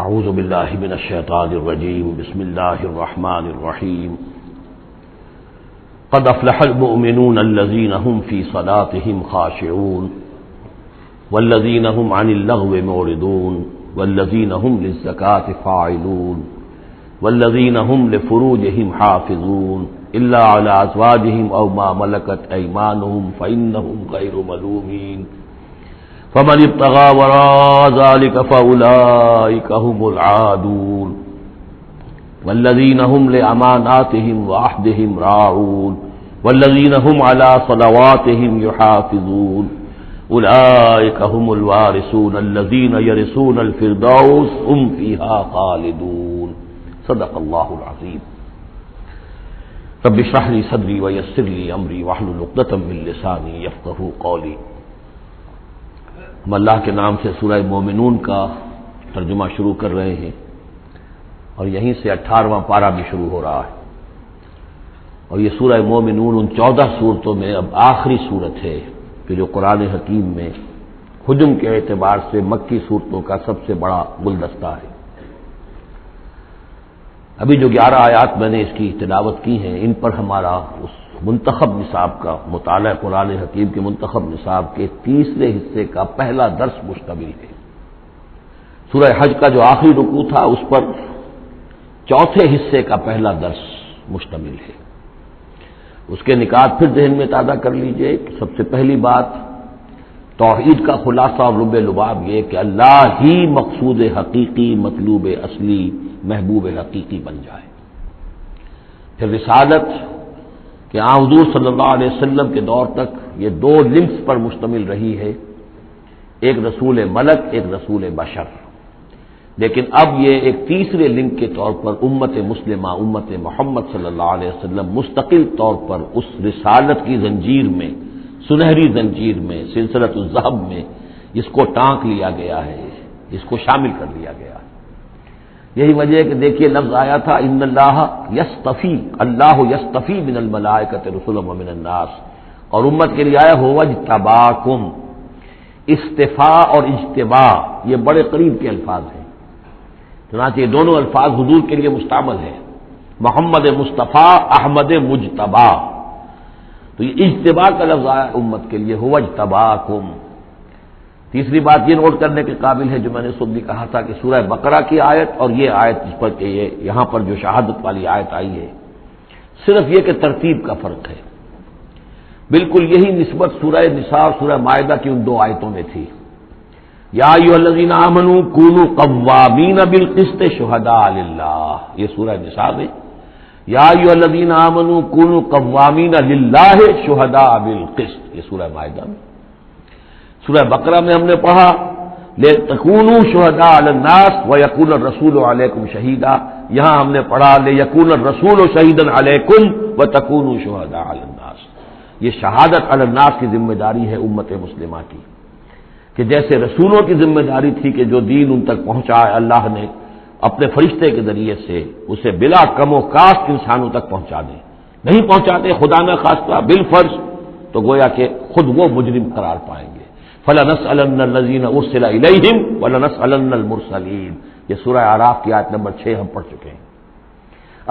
اعوذ باللہ من الشیطان الرجیم بسم اللہ الرحمن الرحیم قد افلح المؤمنون الذین هم فی صلاتهم خاشعون والذین هم عن اللغو معرضون والذین هم للزکاة فاعلون والذین هم لفروجهم حافظون الا علی ازواجهم او ما ملکت ایمانهم فانهم غیر ملومین فمن ابتغى وراء ذلك فأولئك هم العادون والذين هم لأماناتهم وعهدهم راعون والذين هم على صلواتهم يحافظون أولئك هم الوارثون الذين يرثون الفردوس هم فيها خالدون صدق الله العظيم رب اشرح لي صدري ويسر لي أمري واحلل عقدة من لساني يفقهوا قولي. ہم اللہ کے نام سے سورہ مومنون کا ترجمہ شروع کر رہے ہیں اور یہیں سے 18واں پارہ بھی شروع ہو رہا ہے، اور یہ سورہ مومنون ان 14 صورتوں میں اب آخری صورت ہے کہ جو قرآن حکیم میں حجم کے اعتبار سے مکی صورتوں کا سب سے بڑا گلدستہ ہے. ابھی جو 11 آیات میں نے اس کی تلاوت کی ہیں، ان پر ہمارا اس منتخب نصاب کا مطالعہ قرآن حکیم کے منتخب نصاب کے تیسرے حصے کا پہلا درس مشتمل ہے. سورہ حج کا جو آخری رکوع تھا اس پر چوتھے حصے کا پہلا درس مشتمل ہے. اس کے نکات پھر ذہن میں تازہ کر لیجئے. سب سے پہلی بات توحید کا خلاصہ اور لب لباب یہ کہ اللہ ہی مقصود حقیقی، مطلوب اصلی، محبوب حقیقی بن جائے. پھر رسالت کہ حضور صلی اللہ علیہ وسلم کے دور تک یہ 2 لنکس پر مشتمل رہی ہے، ایک رسول ملک، ایک رسول بشر. لیکن اب یہ ایک تیسرے لنک کے طور پر امت مسلمہ، امت محمد صلی اللہ علیہ وسلم مستقل طور پر اس رسالت کی زنجیر میں، سنہری زنجیر میں، سلسلۃ الذہب میں اس کو ٹانک لیا گیا ہے، اس کو شامل کر لیا گیا ہے. یہی وجہ ہے کہ دیکھیے لفظ آیا تھا ان اللہ یصطفی، اللہ یصطفی من الملائکۃ رسلا ومن الناس، اور امت کے لیے آیا هو اجتباکم. استفاء اور اجتباء یہ بڑے قریب کے الفاظ ہیں، چنانچہ یہ دونوں الفاظ حضور کے لیے مستعمل ہیں، محمد مصطفیٰ، احمد مجتبی. تو یہ اجتباء کا لفظ آیا امت کے لیے هو اجتباکم. تیسری بات یہ نوٹ کرنے کے قابل ہے جو میں نے صبح بھی کہا تھا کہ سورہ بقرہ کی آیت اور یہ آیت جس پر کہ یہ یہاں پر جو شہادت والی آیت آئی ہے، صرف یہ کہ ترتیب کا فرق ہے. بالکل یہی نسبت سورہ نساء اور سورہ مائدہ کی ان 2 آیتوں میں تھی. یا ایھا الذین آمنوا کونوا قوامین بالقسط شہداء للہ، یہ سورہ نساء میں. یا ایھا الذین آمنوا کونوا قوامین للہ شہداء بالقسط، یہ سورہ مائدہ میں. سورہ بقرہ میں ہم نے پڑھا لِتَكُونُوا شُهَدَاءَ عَلَى النَّاسِ وَيَكُونَ الرَّسُولُ عَلَيْكُمْ شَهِيدًا. یہاں ہم نے پڑھا لِيَكُونَ الرَّسُولُ شَهِيدًا عَلَيْكُمْ وَتَكُونُوا شُهَدَاءَ عَلَى النَّاسِ. یہ شہادت علی الناس کی ذمہ داری ہے امت مسلمہ کی، کہ جیسے رسولوں کی ذمہ داری تھی کہ جو دین ان تک پہنچا ہے اللہ نے اپنے فرشتے کے ذریعے سے اسے بلا کم و کاست انسانوں تک پہنچا دیں. نہیں پہنچاتے خدا نہ خواستہ بالفرض تو گویا کہ خود وہ مجرم قرار پائیں گے. فَلَنَسْأَلَنَّ الَّذِينَ أُرْسِلَ إِلَيْهِمْ وَلَنَسْأَلَنَّ الْمُرْسَلِينَ. یہ سورہ اعراف کی آیت نمبر 6 ہم پڑھ چکے ہیں.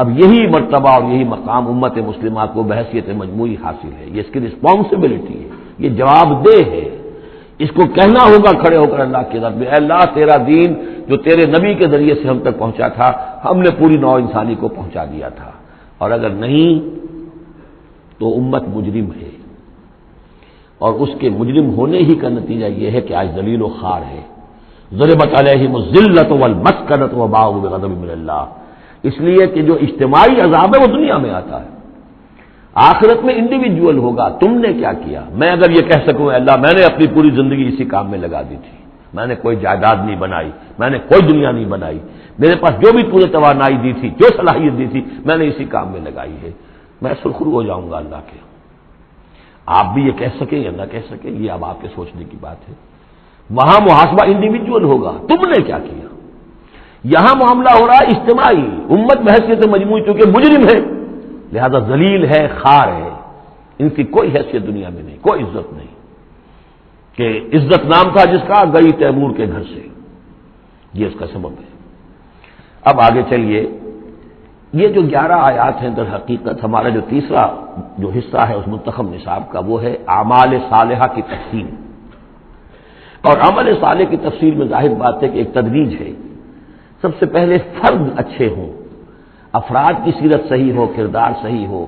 اب یہی مرتبہ اور یہی مقام امت مسلمہ کو بحیثیت مجموعی حاصل ہے. یہ اس کی رسپانسبلٹی ہے، یہ جواب دہ ہے. اس کو کہنا ہوگا کھڑے ہو کر اللہ کی رب میں، اے اللہ تیرا دین جو تیرے نبی کے ذریعے سے ہم تک پہنچا تھا ہم نے پوری نوع انسانی کو پہنچا دیا تھا، اور اگر نہیں تو امت مجرم ہے. اور اس کے مجرم ہونے ہی کا نتیجہ یہ ہے کہ آج ذلیل و خوار ہے. ضربت علیہم الذلۃ والمسکنۃ وباءوا بغضب من اللہ. اس لیے کہ جو اجتماعی عذاب ہے وہ دنیا میں آتا ہے، آخرت میں انڈیویجول ہوگا. تم نے کیا کیا؟ میں اگر یہ کہہ سکوں اللہ میں نے اپنی پوری زندگی اسی کام میں لگا دی تھی، میں نے کوئی جائیداد نہیں بنائی، میں نے کوئی دنیا نہیں بنائی، میرے پاس جو بھی پورے توانائی دی تھی، جو صلاحیت دی تھی میں نے اسی کام میں لگائی ہے، میں سرخرو ہو جاؤں گا اللہ کے. آپ بھی یہ کہہ سکیں یا نہ کہہ سکیں یہ اب آپ کے سوچنے کی بات ہے. وہاں محاسبہ انڈیویجول ہوگا، تم نے کیا کیا. یہاں معاملہ ہو رہا ہے اجتماعی. امت بحیثیت مجموعی چونکہ مجرم ہے لہذا ذلیل ہے، خوار ہے، ان کی کوئی حیثیت دنیا میں نہیں، کوئی عزت نہیں. کہ عزت نام تھا جس کا گئی تیمور کے گھر سے، یہ اس کا سبب ہے. اب آگے چلیے، یہ جو 11 آیات ہیں در حقیقت ہمارا جو تیسرا جو حصہ ہے اس منتخب نصاب کا وہ ہے اعمال صالحہ کی تفصیل. اور عمل صالح کی تفصیل میں ظاہر بات ہے کہ ایک تدریج ہے. سب سے پہلے فرد اچھے ہوں، افراد کی سیرت صحیح ہو، کردار صحیح ہو،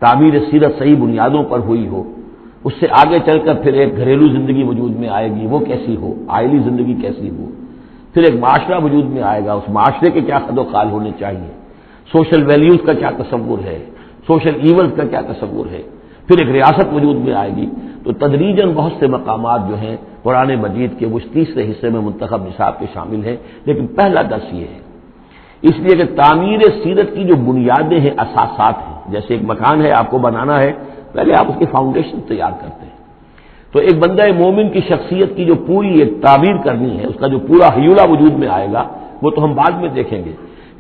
تعمیر سیرت صحیح بنیادوں پر ہوئی ہو. اس سے آگے چل کر پھر ایک گھریلو زندگی وجود میں آئے گی، وہ کیسی ہو، عائلی زندگی کیسی ہو. پھر ایک معاشرہ وجود میں آئے گا، اس معاشرے کے کیا قد و قال ہونے چاہیے، سوشل ویلیوز کا کیا تصور ہے، سوشل ایونٹس کا کیا تصور ہے. پھر ایک ریاست وجود میں آئے گی. تو تدریجاً بہت سے مقامات جو ہیں قرآن مجید کے وہ اس تیسرے حصے میں منتخب نصاب کے شامل ہیں. لیکن پہلا درس یہ ہے، اس لیے کہ تعمیر سیرت کی جو بنیادیں ہیں، اساسات ہیں. جیسے ایک مکان ہے، آپ کو بنانا ہے، پہلے آپ اس کی فاؤنڈیشن تیار کرتے ہیں. تو ایک بندہ مومن کی شخصیت کی جو پوری ایک تعبیر کرنی ہے، اس کا جو پورا حیولہ وجود میں آئے گا، وہ تو ہم بعد میں دیکھیں گے.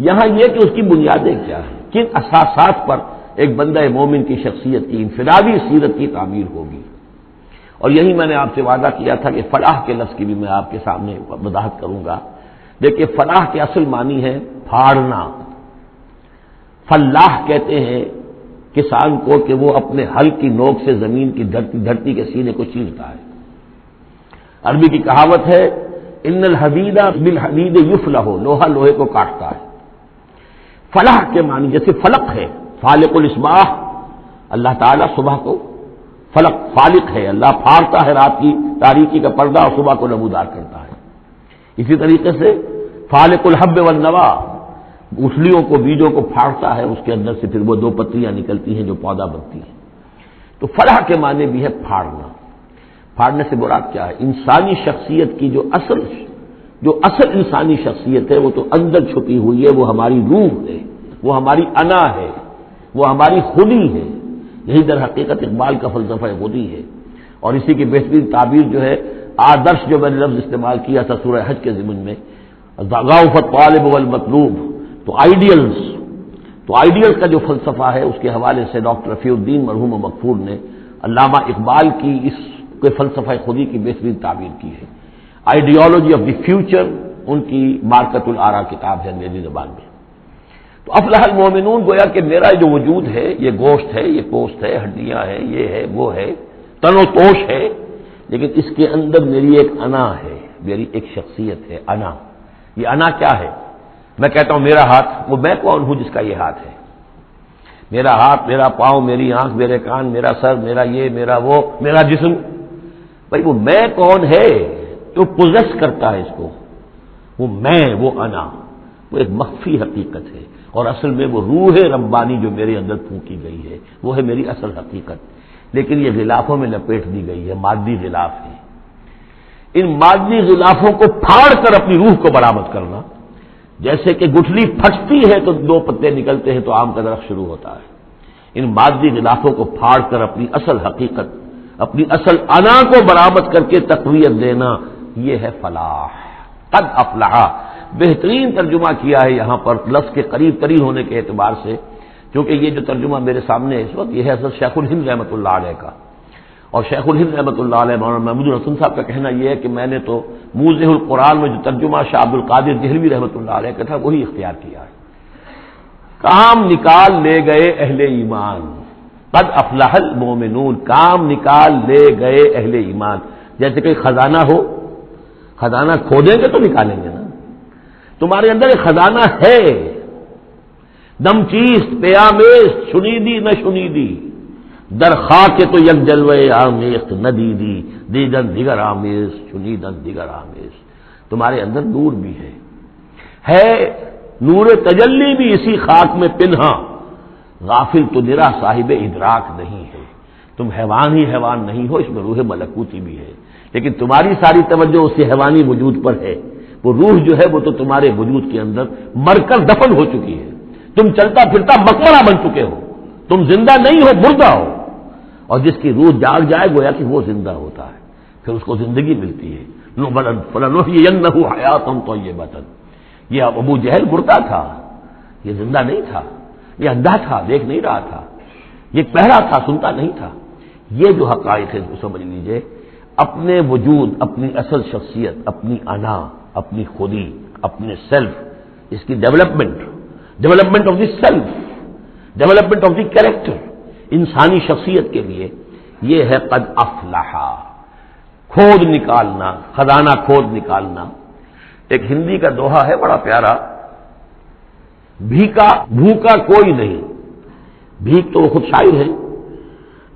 یہاں یہ کہ اس کی بنیادیں کیا ہیں، کن اساسات پر ایک بندہ مومن کی شخصیت کی انفرادی سیرت کی تعمیر ہوگی. اور یہی میں نے آپ سے وعدہ کیا تھا کہ فلاح کے لفظ کی بھی میں آپ کے سامنے وضاحت کروں گا. دیکھیے، فلاح کے اصل معنی ہے پھاڑنا. فلاح کہتے ہیں کسان کو کہ وہ اپنے ہل کی نوک سے زمین کی دھرتی کے سینے کو چیرتا ہے. عربی کی کہاوت ہے ان الحدید بالحدید یفلح، لوہا لوہے کو کاٹتا ہے. فلاح کے معنی جیسے فلق ہے، فالق الاصباح، اللہ تعالیٰ صبح کو فلق فالق ہے، اللہ پھاڑتا ہے رات کی تاریکی کا پردہ اور صبح کو نمودار کرتا ہے. اسی طریقے سے فالق الحب والنوا، گٹھلیوں کو، بیجوں کو پھاڑتا ہے، اس کے اندر سے پھر وہ 2 پتیاں نکلتی ہیں جو پودا بنتی ہیں. تو فلاح کے معنی بھی ہے پھاڑنا. پھاڑنے سے مراد کیا ہے؟ انسانی شخصیت کی جو اصل انسانی شخصیت ہے وہ تو اندر چھپی ہوئی ہے، وہ ہماری روح ہے، وہ ہماری انا ہے، وہ ہماری خودی ہے. یہی در حقیقت اقبال کا فلسفہ خودی ہے. اور اسی کی بہترین تعبیر جو ہے آدرش، جو میں نے لفظ استعمال کیا تھا سورہ حج کے ضمن میں، ضعف الطالب والمطلوب. تو آئیڈیلز کا جو فلسفہ ہے اس کے حوالے سے ڈاکٹر رفیع الدین مرحوم و مغفور نے علامہ اقبال کی اس کے فلسفہ خودی کی بہترین تعبیر کی ہے. آئیڈیالوجی آف دی فیوچر ان کی مارکت الآرا کتاب ہے انگریزی زبان میں. تو افلح المومنون، گویا کہ میرا جو وجود ہے یہ گوشت ہے، یہ پوست ہے، ہڈیاں ہیں، یہ ہے، وہ ہے، تن و توش ہے، لیکن اس کے اندر میری ایک انا ہے، میری ایک شخصیت ہے. انا، یہ انا کیا ہے؟ میں کہتا ہوں میرا ہاتھ، وہ میں کون ہوں جس کا یہ ہاتھ ہے؟ میرا ہاتھ، میرا پاؤں، میری آنکھ، میرے کان، میرا سر، میرا یہ، میرا وہ، میرا جسم. بھائی وہ میں کون ہے جو پوزیس کرتا ہے اس کو؟ وہ میں، وہ انا، وہ ایک مخفی حقیقت ہے. اور اصل میں وہ روح ربانی جو میرے اندر پھونکی گئی ہے وہ ہے میری اصل حقیقت. لیکن یہ غلافوں میں لپیٹ دی گئی ہے، مادی غلاف ہے. ان مادی غلافوں کو پھاڑ کر اپنی روح کو برآمد کرنا، جیسے کہ گٹھلی پھٹتی ہے تو 2 پتے نکلتے ہیں تو آم کا درخت شروع ہوتا ہے. ان مادی غلافوں کو پھاڑ کر اپنی اصل حقیقت، اپنی اصل انا کو برآمد کر کے تقویت دینا، یہ ہے فلاح. قد افلح، بہترین ترجمہ کیا ہے یہاں پر لفظ کے قریب ترین ہونے کے اعتبار سے. کیونکہ یہ جو ترجمہ میرے سامنے ہے اس وقت، یہ ہے حضرت شیخ الہند رحمۃ اللہ علیہ کا. اور شیخ الہند رحمۃ اللہ علیہ مولانا محمود الحسن صاحب کا کہنا یہ ہے کہ میں نے تو موضح القرآن میں جو ترجمہ شاہ عبد القادر دہلوی رحمۃ اللہ علیہ کا تھا وہی اختیار کیا ہے. کام نکال لے گئے اہل ایمان، قد افلح المومنون، کام نکال لے گئے اہل ایمان. جیسے کہ خزانہ ہو، خزانہ کھودیں گے تو نکالیں گے نا. تمہارے اندر ایک خزانہ ہے، دم چیست پیامیست، شنیدی نہ شنیدی، در خاک تو یک جلوے آمیخت ندیدی، دیدن دیگر آمیز، شنیدن دیگر آمیز. تمہارے اندر نور بھی ہے نور تجلی بھی اسی خاک میں پنہا، غافل تو نرا صاحب ادراک نہیں ہے. تم حیوان ہی حیوان نہیں ہو، اس میں روح ملکوتی بھی ہے. لیکن تمہاری ساری توجہ اسی حیوانی وجود پر ہے. وہ روح جو ہے وہ تو تمہارے وجود کے اندر مر کر دفن ہو چکی ہے. تم چلتا پھرتا مقبرہ بن چکے ہو، تم زندہ نہیں ہو، مردہ ہو. اور جس کی روح جاگ جائے گویا کہ وہ زندہ ہوتا ہے، پھر اس کو زندگی ملتی ہے. فَلَنُحْيِيَنَّهُ حَيَاةً طَيِّبَةً. یہ ابو جہل مردہ تھا، یہ زندہ نہیں تھا، یہ اندھا تھا، دیکھ نہیں رہا تھا، یہ بہرا تھا، سنتا نہیں تھا. یہ جو حقائق ہے اس کو سمجھ لیجئے. اپنے وجود، اپنی اصل شخصیت، اپنی انا، اپنی خودی، اپنے سیلف، اس کی development of the self, development of the character, انسانی شخصیت کے لیے یہ ہے قد افلح، کھود نکالنا، خزانہ کھود نکالنا۔ ایک ہندی کا دوہا ہے بڑا پیارا، بھوکا کوئی نہیں، بھیک تو وہ خود شاعر ہے،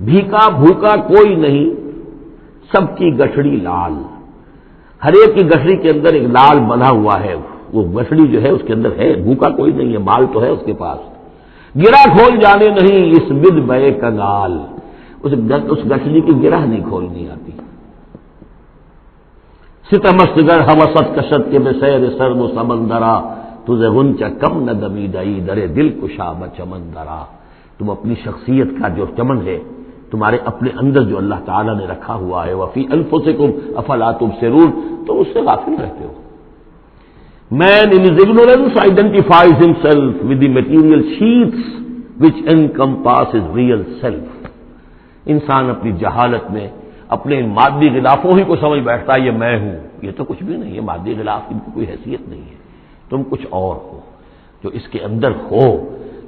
بھیکا بھوکا کوئی نہیں، سب کی گٹھڑی لال، ہر ایک کی گٹھڑی کے اندر ایک لال بندھا ہوا ہے، وہ گٹھڑی جو ہے اس کے اندر ہے، بھوکا کوئی نہیں ہے، مال تو ہے اس کے پاس، گرہ کھول جانے نہیں اس بد بے کنگال، اس گٹھڑی کی گرہ نہیں کھولنی آتی۔ ستمست گر حوست کشت کے بے سیر سرد و سمندرا، تجھے غنچہ کم نہ دمی دئی درے دل کشا بچمندرا۔ تم اپنی شخصیت کا جو چمن ہے تمہارے اپنے اندر جو اللہ تعالیٰ نے رکھا ہوا ہے، وفی انفسکم افلا تبصرون، تو اس سے غافل رہتے ہو۔ Man in his ignorance identifies himself with the material sheaths which encompass his real self۔ انسان اپنی جہالت میں اپنے مادی غلافوں ہی کو سمجھ بیٹھتا ہے یہ میں ہوں، یہ تو کچھ بھی نہیں ہے، مادی غلاف کی کوئی حیثیت نہیں ہے، تم کچھ اور ہو جو اس کے اندر ہو،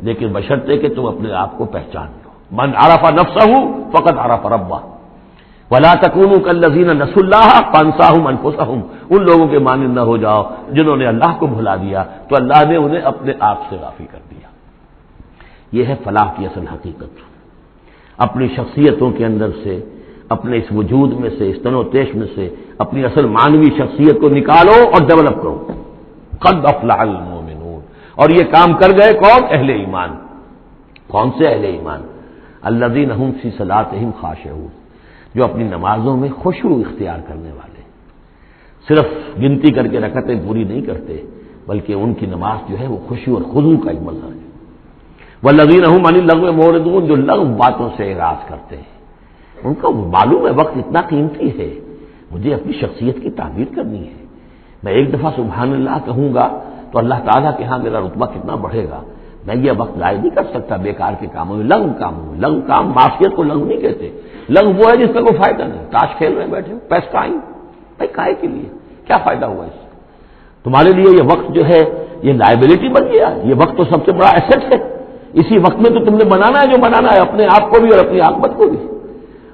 لیکن بشرطے کہ تم اپنے آپ کو پہچان لو۔ من عرف نفسہ فقد عرف ربہ ولا تکونوا کالذین نسوا اللہ فانساہم انفسہم، ان لوگوں کے مانند نہ ہو جاؤ جنہوں نے اللہ کو بھلا دیا تو اللہ نے انہیں اپنے آپ سے غافل کر دیا۔ یہ ہے فلاح کی اصل حقیقت، اپنی شخصیتوں کے اندر سے، اپنے اس وجود میں سے، اس تن و تیش میں سے اپنی اصل مانوی شخصیت کو نکالو اور ڈیولپ کرو۔ قد افلح المؤمنون، اور یہ کام کر گئے کون؟ اہل ایمان۔ کون سے اہل ایمان؟ الذین هم فی صلاتہم خاشعون، جو اپنی نمازوں میں خشوع اختیار کرنے والے، صرف گنتی کر کے رکعتیں پوری نہیں کرتے بلکہ ان کی نماز جو ہے وہ خشوع اور خضوع کا ایک مظہر ہے۔ والذین هم عن اللغو معرضون، جو لغو باتوں سے اعراض کرتے ہیں، ان کا معلوم ہے وقت اتنا قیمتی ہے، مجھے اپنی شخصیت کی تعمیر کرنی ہے، میں ایک دفعہ سبحان اللہ کہوں گا تو اللہ تعالیٰ کے ہاں میرا رتبہ کتنا بڑھے گا، میں یہ وقت ضائع نہیں کر سکتا بیکار کے کاموں میں، لغو کاموں میں۔ لغو کام، معصیت کو لغو نہیں کہتے، لغو وہ ہے جس کا کوئی فائدہ نہیں، تاش کھیل رہے بیٹھے ہو، پیس ٹائم، بھائی کائے کے لیے، کیا فائدہ ہوا اس سے؟ تمہارے لیے یہ وقت جو ہے یہ لائبلٹی بن گیا، یہ وقت تو سب سے بڑا ایسٹ ہے، اسی وقت میں تو تم نے بنانا ہے جو بنانا ہے، اپنے آپ کو بھی اور اپنی عاقبت کو بھی۔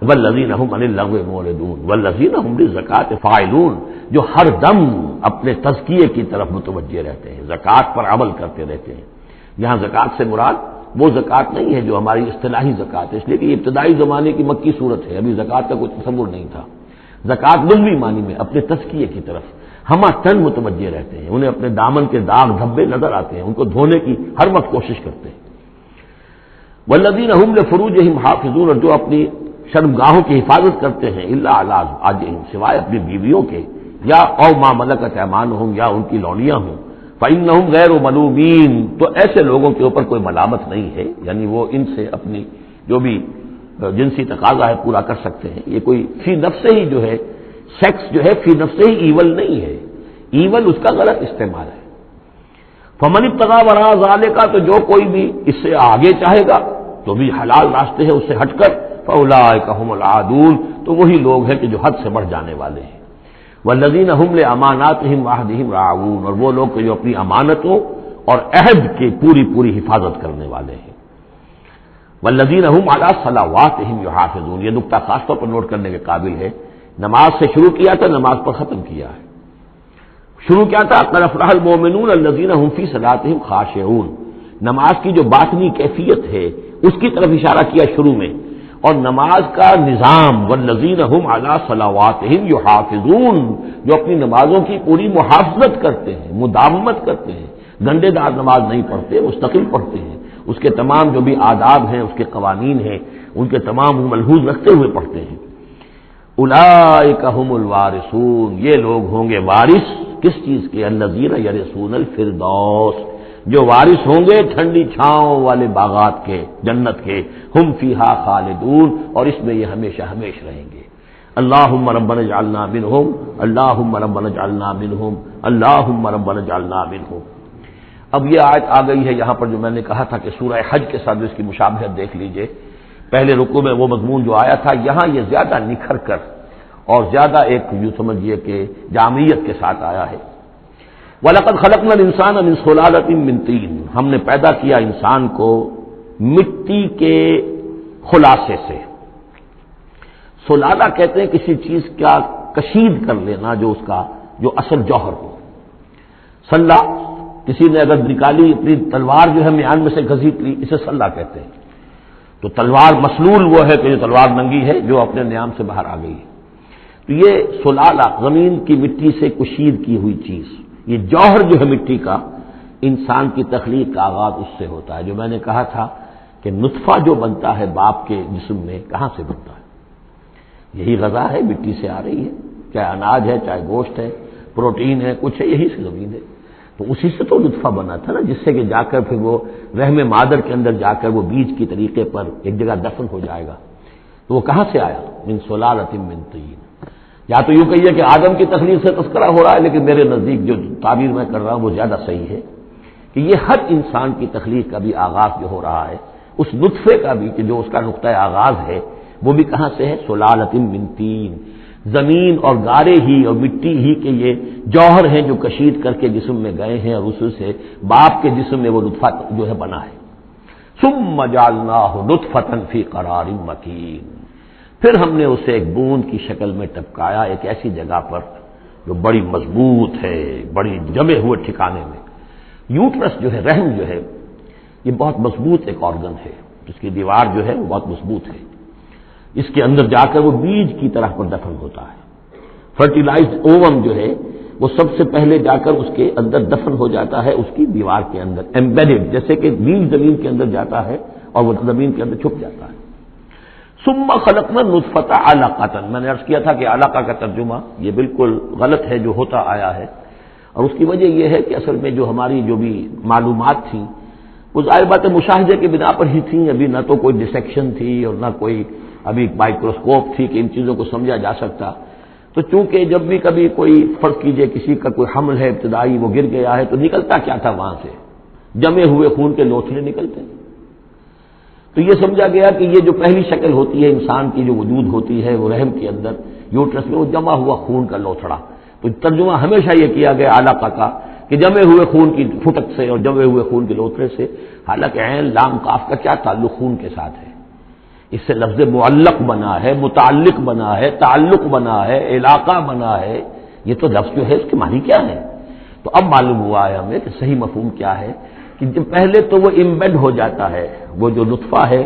والذین هم عن اللغو معرضون والذین هم للزکاۃ فاعلون، جو ہر دم اپنے تزکیے کی طرف متوجہ رہتے ہیں، زکوٰۃ پر عمل کرتے رہتے ہیں۔ یہاں زکوٰۃ سے مراد وہ زکوٰۃ نہیں ہے جو ہماری اصطلاحی زکوٰۃ ہے، اس لیے کہ یہ ابتدائی زمانے کی مکی صورت ہے، ابھی زکوٰۃ کا کوئی تصور نہیں تھا۔ زکوٰۃ لغوی معنی میں اپنے تزکیے کی طرف ہمہ تن متوجہ رہتے ہیں، انہیں اپنے دامن کے داغ دھبے نظر آتے ہیں، ان کو دھونے کی ہر وقت کوشش کرتے ہیں۔ والذین هم لفروجہم حافظون، اور جو اپنی شرمگاہوں کی حفاظت کرتے ہیں، الا علی ازواجہم، سوائے اپنی بیویوں کے، یا او ما ملکت ایمانہم، یا ان کی لونیاں ہوں، فإنہم غیر ملومین، تو ایسے لوگوں کے اوپر کوئی ملامت نہیں ہے، یعنی وہ ان سے اپنی جو بھی جنسی تقاضا ہے پورا کر سکتے ہیں۔ یہ کوئی فی نفس ہی جو ہے، سیکس جو ہے فی نفس ہی ایول نہیں ہے، ایول اس کا غلط استعمال ہے۔ فمن ابتغى وراء ذلك، تو جو کوئی بھی اس سے آگے چاہے گا تو بھی حلال راستے ہیں اس سے ہٹ کر، فاولئک هم العادون، تو وہی لوگ ہیں کہ جو حد سے بڑھ جانے والے ہیں۔ والذین هم لاماناتهم وعهدهم راعون، اور وہ لوگ جو اپنی امانتوں اور عہد کی پوری پوری حفاظت کرنے والے ہیں۔ والذین هم علی صلواتهم یحافظون، یہ نقطہ خاص طور پر نوٹ کرنے کے قابل ہے، نماز سے شروع کیا تھا، نماز پر ختم کیا ہے۔ شروع کیا تھا قد افلح المؤمنون الذین هم فی صلاتهم خاشعون، نماز کی جو باطنی کیفیت ہے اس کی طرف اشارہ کیا شروع میں، اور نماز کا نظام والذین هم علی صلواتهم یحافظون، جو اپنی نمازوں کی پوری محافظت کرتے ہیں، مداومت کرتے ہیں، گنڈے دار نماز نہیں پڑھتے، مستقل پڑھتے ہیں، اس کے تمام جو بھی آداب ہیں، اس کے قوانین ہیں، ان کے تمام ملحوظ رکھتے ہوئے پڑھتے ہیں۔ اولئک هم الوارثون، یہ لوگ ہوں گے وارث کس چیز کے؟ الذین یرثون الفردوس، جو وارث ہوں گے ٹھنڈی چھاؤں والے باغات کے، جنت کے، ہم فیہا خالدون، اور اس میں یہ ہمیشہ ہمیش رہیں گے۔ اللہم ربنا اجعلنا منہم، اللہم ربنا اجعلنا منہم، اللہم ربنا اجعلنا منہم۔ اب یہ آیت آ گئی ہے یہاں پر جو میں نے کہا تھا کہ سورہ حج کے ساتھ اس کی مشابہت دیکھ لیجئے، پہلے رکوع میں وہ مضمون جو آیا تھا، یہاں یہ زیادہ نکھر کر اور زیادہ ایک یوں سمجھیے کہ جامعیت کے ساتھ آیا ہے۔ وَلَقَدْ خَلَقْنَا الْإِنسَانَ مِنْ صُلَالَةٍ مِّن طِينٍ، ہم نے پیدا کیا انسان کو مٹی کے خلاصے سے۔ سلالہ کہتے ہیں کسی چیز کا کشید کر لینا جو اصل جوہر ہو۔ سلہ کسی نے اگر نکالی اپنی تلوار جو ہے میان میں سے گھسیٹ لی، اسے سلہ کہتے ہیں۔ تو تلوار مسلول وہ ہے کہ جو تلوار ننگی ہے، جو اپنے نیام سے باہر آ گئی ہے۔ تو یہ سلالہ زمین کی مٹی سے کشید کی ہوئی چیز، یہ جوہر جو ہے مٹی کا، انسان کی تخلیق کا آغاز اس سے ہوتا ہے۔ جو میں نے کہا تھا کہ نطفہ جو بنتا ہے باپ کے جسم میں، کہاں سے بنتا ہے؟ یہی غذا ہے، مٹی سے آ رہی ہے، چاہے اناج ہے، چاہے گوشت ہے، پروٹین ہے، کچھ ہے، یہی سے زمین ہے۔ تو اسی سے تو نطفہ بنا تھا نا، جس سے کہ جا کر پھر وہ رحم مادر کے اندر جا کر وہ بیج کی طریقے پر ایک جگہ دفن ہو جائے گا۔ تو وہ کہاں سے آیا؟ من صلالۃ من طین۔ یا تو یوں کہیے کہ آدم کی تخلیق سے تذکرہ ہو رہا ہے، لیکن میرے نزدیک جو تعبیر میں کر رہا ہوں وہ زیادہ صحیح ہے کہ یہ ہر انسان کی تخلیق کا بھی آغاز جو ہو رہا ہے، اس نطفے کا بھی کہ جو اس کا نقطہ آغاز ہے، وہ بھی کہاں سے ہے؟ صلالۃ من طین۔ زمین اور گارے ہی اور مٹی ہی کے یہ جوہر ہیں جو کشید کر کے جسم میں گئے ہیں، اور اس سے باپ کے جسم میں وہ نطفہ جو ہے بنا ہے۔ ثم جعلناہ نطفۃ فی قرار مکین، پھر ہم نے اسے ایک بوند کی شکل میں ٹپکایا ایک ایسی جگہ پر جو بڑی مضبوط ہے، بڑی جمے ہوئے ٹھکانے میں۔ یوٹرس جو ہے، رحم جو ہے، یہ بہت مضبوط ایک آرگن ہے، جس کی دیوار جو ہے وہ بہت مضبوط ہے۔ اس کے اندر جا کر وہ بیج کی طرح پر دفن ہوتا ہے۔ فرٹیلائزڈ اووم جو ہے وہ سب سے پہلے جا کر اس کے اندر دفن ہو جاتا ہے، اس کی دیوار کے اندر ایمبیڈڈ، جیسے کہ بیج زمین کے اندر جاتا ہے اور وہ زمین کے اندر چھپ جاتا ہے۔ ثم خلقنا النطفۃ علقۃ، میں نے عرض کیا تھا کہ علقہ کا ترجمہ یہ بالکل غلط ہے جو ہوتا آیا ہے، اور اس کی وجہ یہ ہے کہ اصل میں جو ہماری جو بھی معلومات تھیں وہ ظاہر بات ہے مشاہدے کی بنا پر ہی تھیں، ابھی نہ تو کوئی ڈسیکشن تھی اور نہ کوئی ابھی مائکروسکوپ تھی کہ ان چیزوں کو سمجھا جا سکتا۔ تو چونکہ جب بھی کبھی کوئی فرض کیجئے کسی کا کوئی حمل ہے ابتدائی، وہ گر گیا ہے، تو نکلتا کیا تھا وہاں سے؟ جمے ہوئے خون کے لوتھڑے نکلتے ہیں۔ تو یہ سمجھا گیا کہ یہ جو پہلی شکل ہوتی ہے انسان کی جو وجود ہوتی ہے وہ رحم کے اندر یوٹرس میں، وہ جمع ہوا خون کا لوتھڑا۔ تو ترجمہ ہمیشہ یہ کیا گیا علقہ کا کہ جمے ہوئے خون کی پھٹک سے اور جمے ہوئے خون کے لوتھڑے سے، حالانکہ عین لام قاف کا کیا تعلق خون کے ساتھ ہے؟ اس سے لفظ معلق بنا ہے، متعلق بنا ہے، تعلق بنا ہے، علاقہ بنا ہے۔ یہ تو لفظ جو ہے اس کے معنی کیا ہے؟ تو اب معلوم ہوا ہے ہمیں کہ صحیح مفہوم کیا ہے کہ جب پہلے تو وہ امبیڈ ہو جاتا ہے، وہ جو نطفہ ہے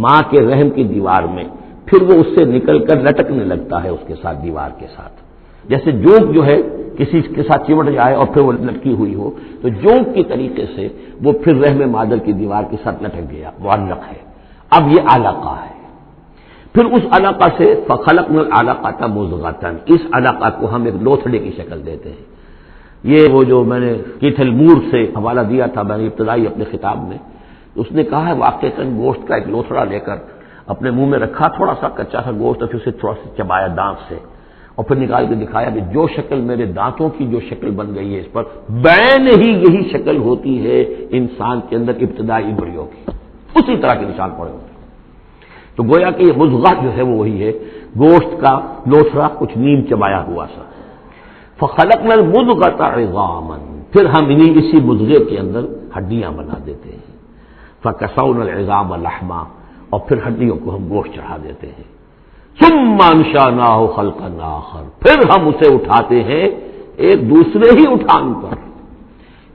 ماں کے رحم کی دیوار میں، پھر وہ اس سے نکل کر لٹکنے لگتا ہے اس کے ساتھ، دیوار کے ساتھ، جیسے جونک جو ہے کسی کے ساتھ چمٹ جائے اور پھر وہ لٹکی ہوئی ہو، تو جونک کی طریقے سے وہ پھر رحم مادر کی دیوار کے ساتھ لٹک گیا، معلق ہے۔ اب یہ علقہ ہے۔ پھر اس علقہ سے فخلقنا العلقۃ مضغۃ، اس علقہ کو ہم ایک لوتھڑے کی شکل دیتے ہیں۔ یہ وہ جو میں نے کیتھل مور سے حوالہ دیا تھا میں نے ابتدائی اپنے خطاب میں، اس نے کہا ہے واقعتاً گوشت کا ایک لوتھڑا لے کر اپنے منہ میں رکھا، تھوڑا سا کچا سا گوشت، اور پھر اسے تھوڑا سا چبایا دانت سے، اور پھر نکال کے دکھایا کہ جو شکل میرے دانتوں کی جو شکل بن گئی ہے اس پر بین ہی یہی شکل ہوتی ہے انسان کے اندر ابتدائی امبریو کی، اسی طرح کے نشان پڑے ہوتے ہیں۔ تو گویا کہ یہ مضغہ جو ہے وہ وہی ہے، گوشت کا لوتھڑا کچھ نیم چبایا ہوا سا۔ فخلقنا المضغۃ عظاما، پھر ہم اسی مضغے کے اندر ہڈیاں بنا دیتے ہیں۔ فکسونا العظام لحما، اور پھر ہڈیوں کو ہم گوشت چڑھا دیتے ہیں۔ ثم انشأناہ خلقا آخر، پھر ہم اسے اٹھاتے ہیں ایک دوسرے ہی اٹھان پر۔